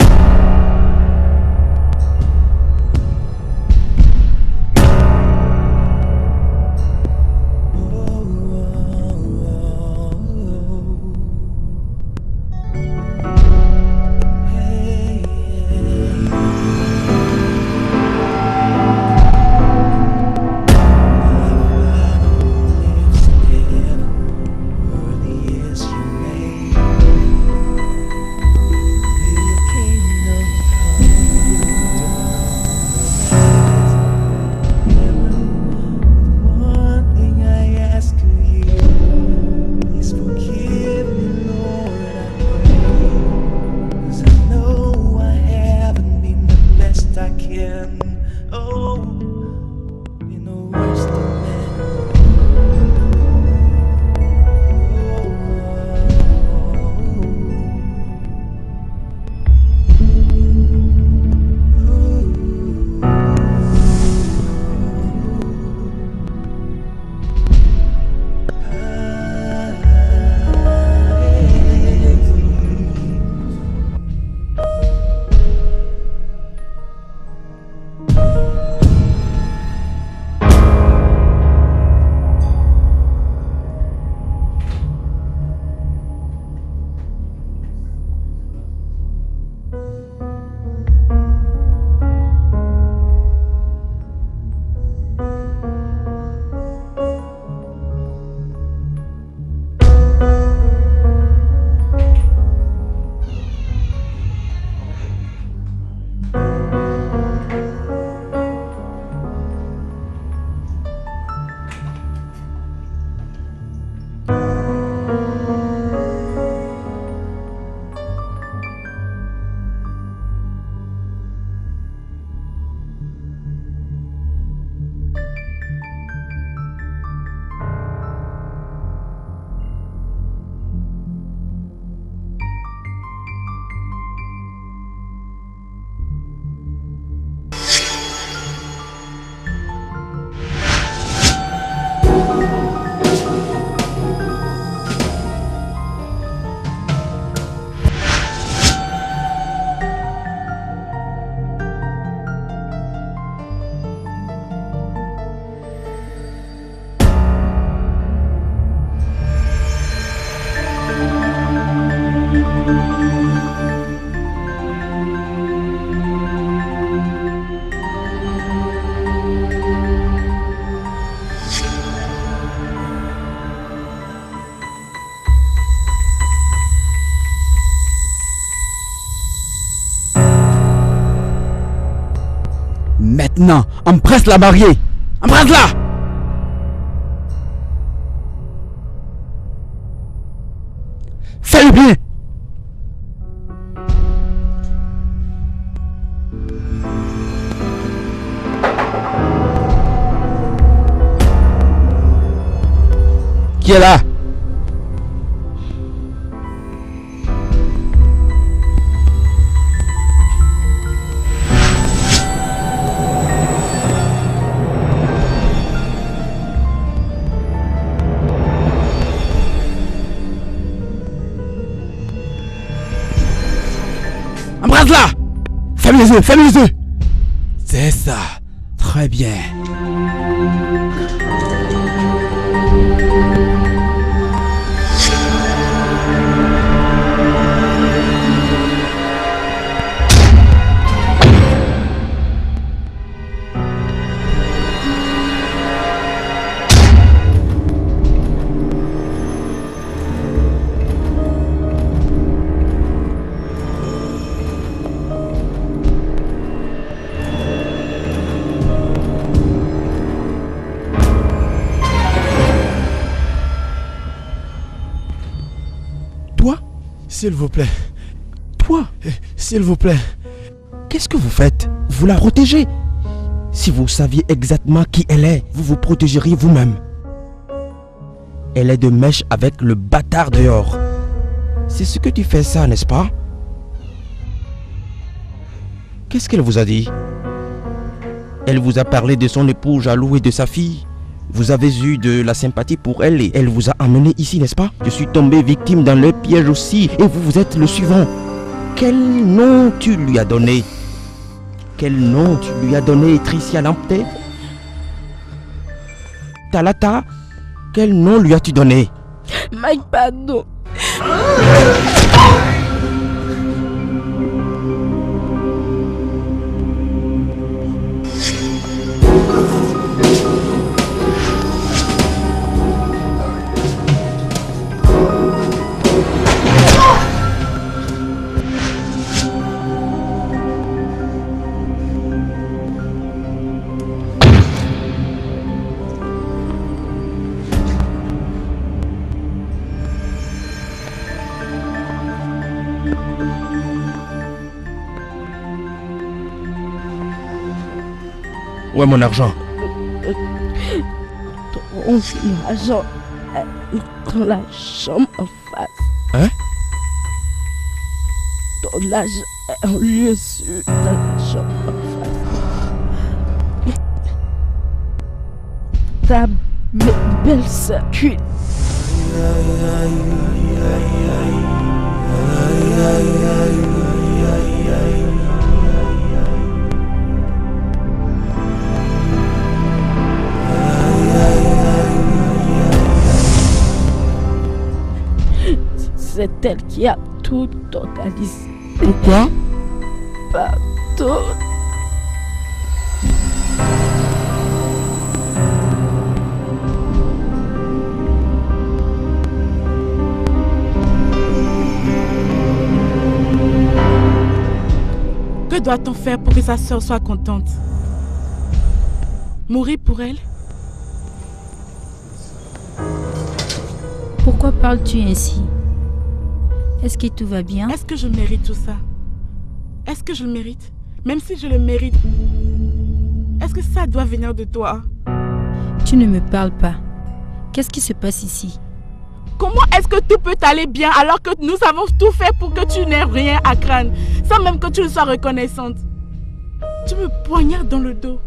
Non, embrasse-la, mariée. Embrasse-la. Fais-le bien. Qui est là? Embrasse-la! Ferme les yeux, ferme les yeux! C'est ça, très bien. S'il vous plaît. Toi, s'il vous plaît. Qu'est-ce que vous faites? Vous la protégez. Si vous saviez exactement qui elle est, vous vous protégeriez vous-même. Elle est de mèche avec le bâtard dehors. C'est ce que tu fais ça, n'est-ce pas? Qu'est-ce qu'elle vous a dit? Elle vous a parlé de son époux jaloux et de sa fille. Vous avez eu de la sympathie pour elle et elle vous a amené ici, n'est-ce pas? Je suis tombé victime dans leur piège aussi et vous êtes le suivant. Quel nom tu lui as donné? Quel nom tu lui as donné, Tricia Lamptey? Talata, quel nom lui as-tu donné? Mike, pardon. Où est mon argent? Ton argent est dans la chambre en face. Hein? Ton argent est en lieu sûr dans la chambre en face. Ta belle-sœur cuite. C'est elle qui a tout organisé. Pourquoi? Pardon. Que doit-on faire pour que sa sœur soit contente? Mourir pour elle? Pourquoi parles-tu ainsi? Est-ce que tout va bien? Est-ce que je mérite tout ça? Est-ce que je le mérite? Même si je le mérite, est-ce que ça doit venir de toi? Tu ne me parles pas. Qu'est-ce qui se passe ici? Comment est-ce que tout peut aller bien alors que nous avons tout fait pour que tu n'aies rien à craindre, sans même que tu ne sois reconnaissante? Tu me poignardes dans le dos.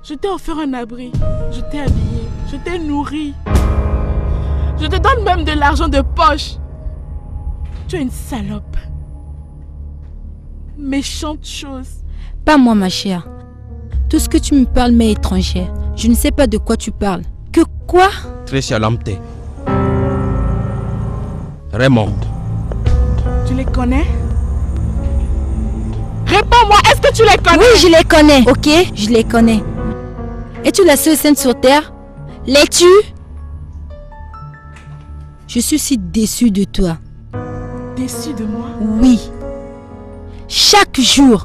Je t'ai offert un abri, je t'ai habillé, je t'ai nourri. Je te donne même de l'argent de poche. Tu es une salope. Méchante chose. Pas moi, ma chère. Tout ce que tu me parles m'est étrangère. Je ne sais pas de quoi tu parles. Que quoi? Tricia Lamptey. Raymond. Tu les connais? Réponds-moi, est-ce que tu les connais? Oui, je les connais, ok? Je les connais. Es-tu la seule sainte sur terre? L'es-tu? Je suis si déçue de toi. Déçue de moi? Oui. Chaque jour,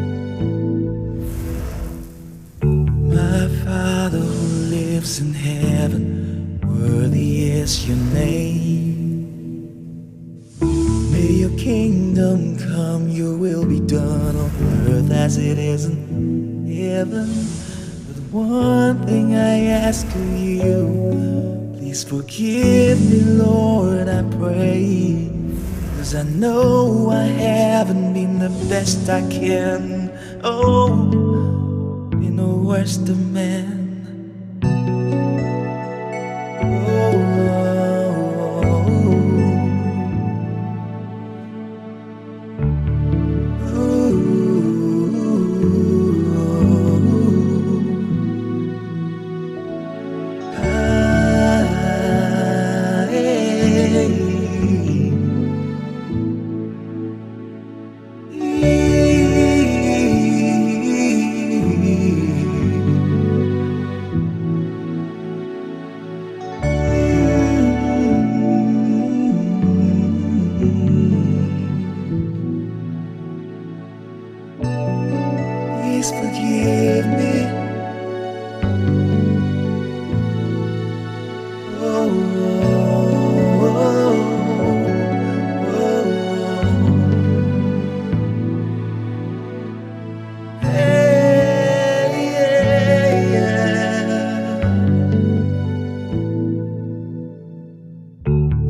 worthy is your name. May your kingdom come, your will be done on earth as it is in heaven. But one thing I ask of you, please forgive me, Lord, I pray. 'Cause I know I haven't been the best I can. Oh, been the worst of men. Please forgive me.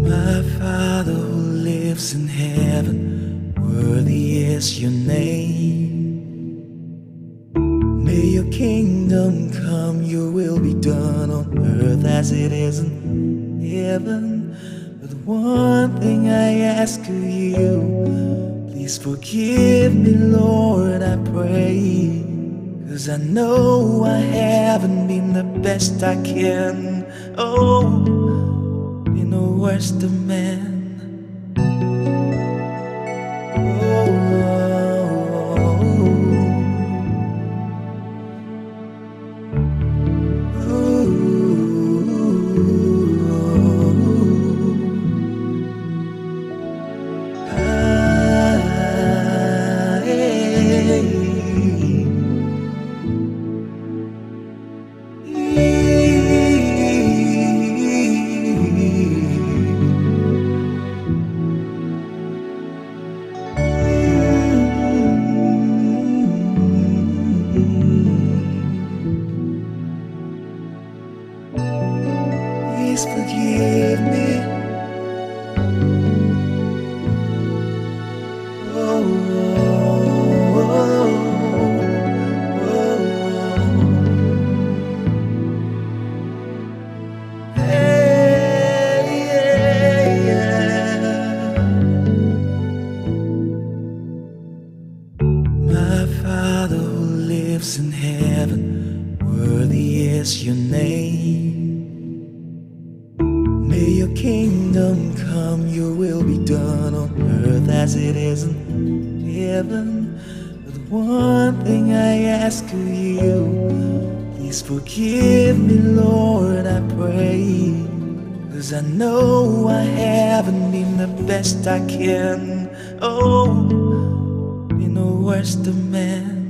My Father who lives in heaven, worthy is your name. May your kingdom come, your will be done on earth as it is in heaven. But one thing I ask of you, please forgive me, Lord, I pray. 'Cause I know I haven't been the best I can. Oh, been the worst of men. Please forgive me. My Father who lives in heaven, worthy is your name. May your kingdom come, your will be done on earth as it is in heaven. But one thing I ask of you, please forgive me, Lord, I pray. 'Cause I know I haven't been the best I can. Oh, been the worst of men.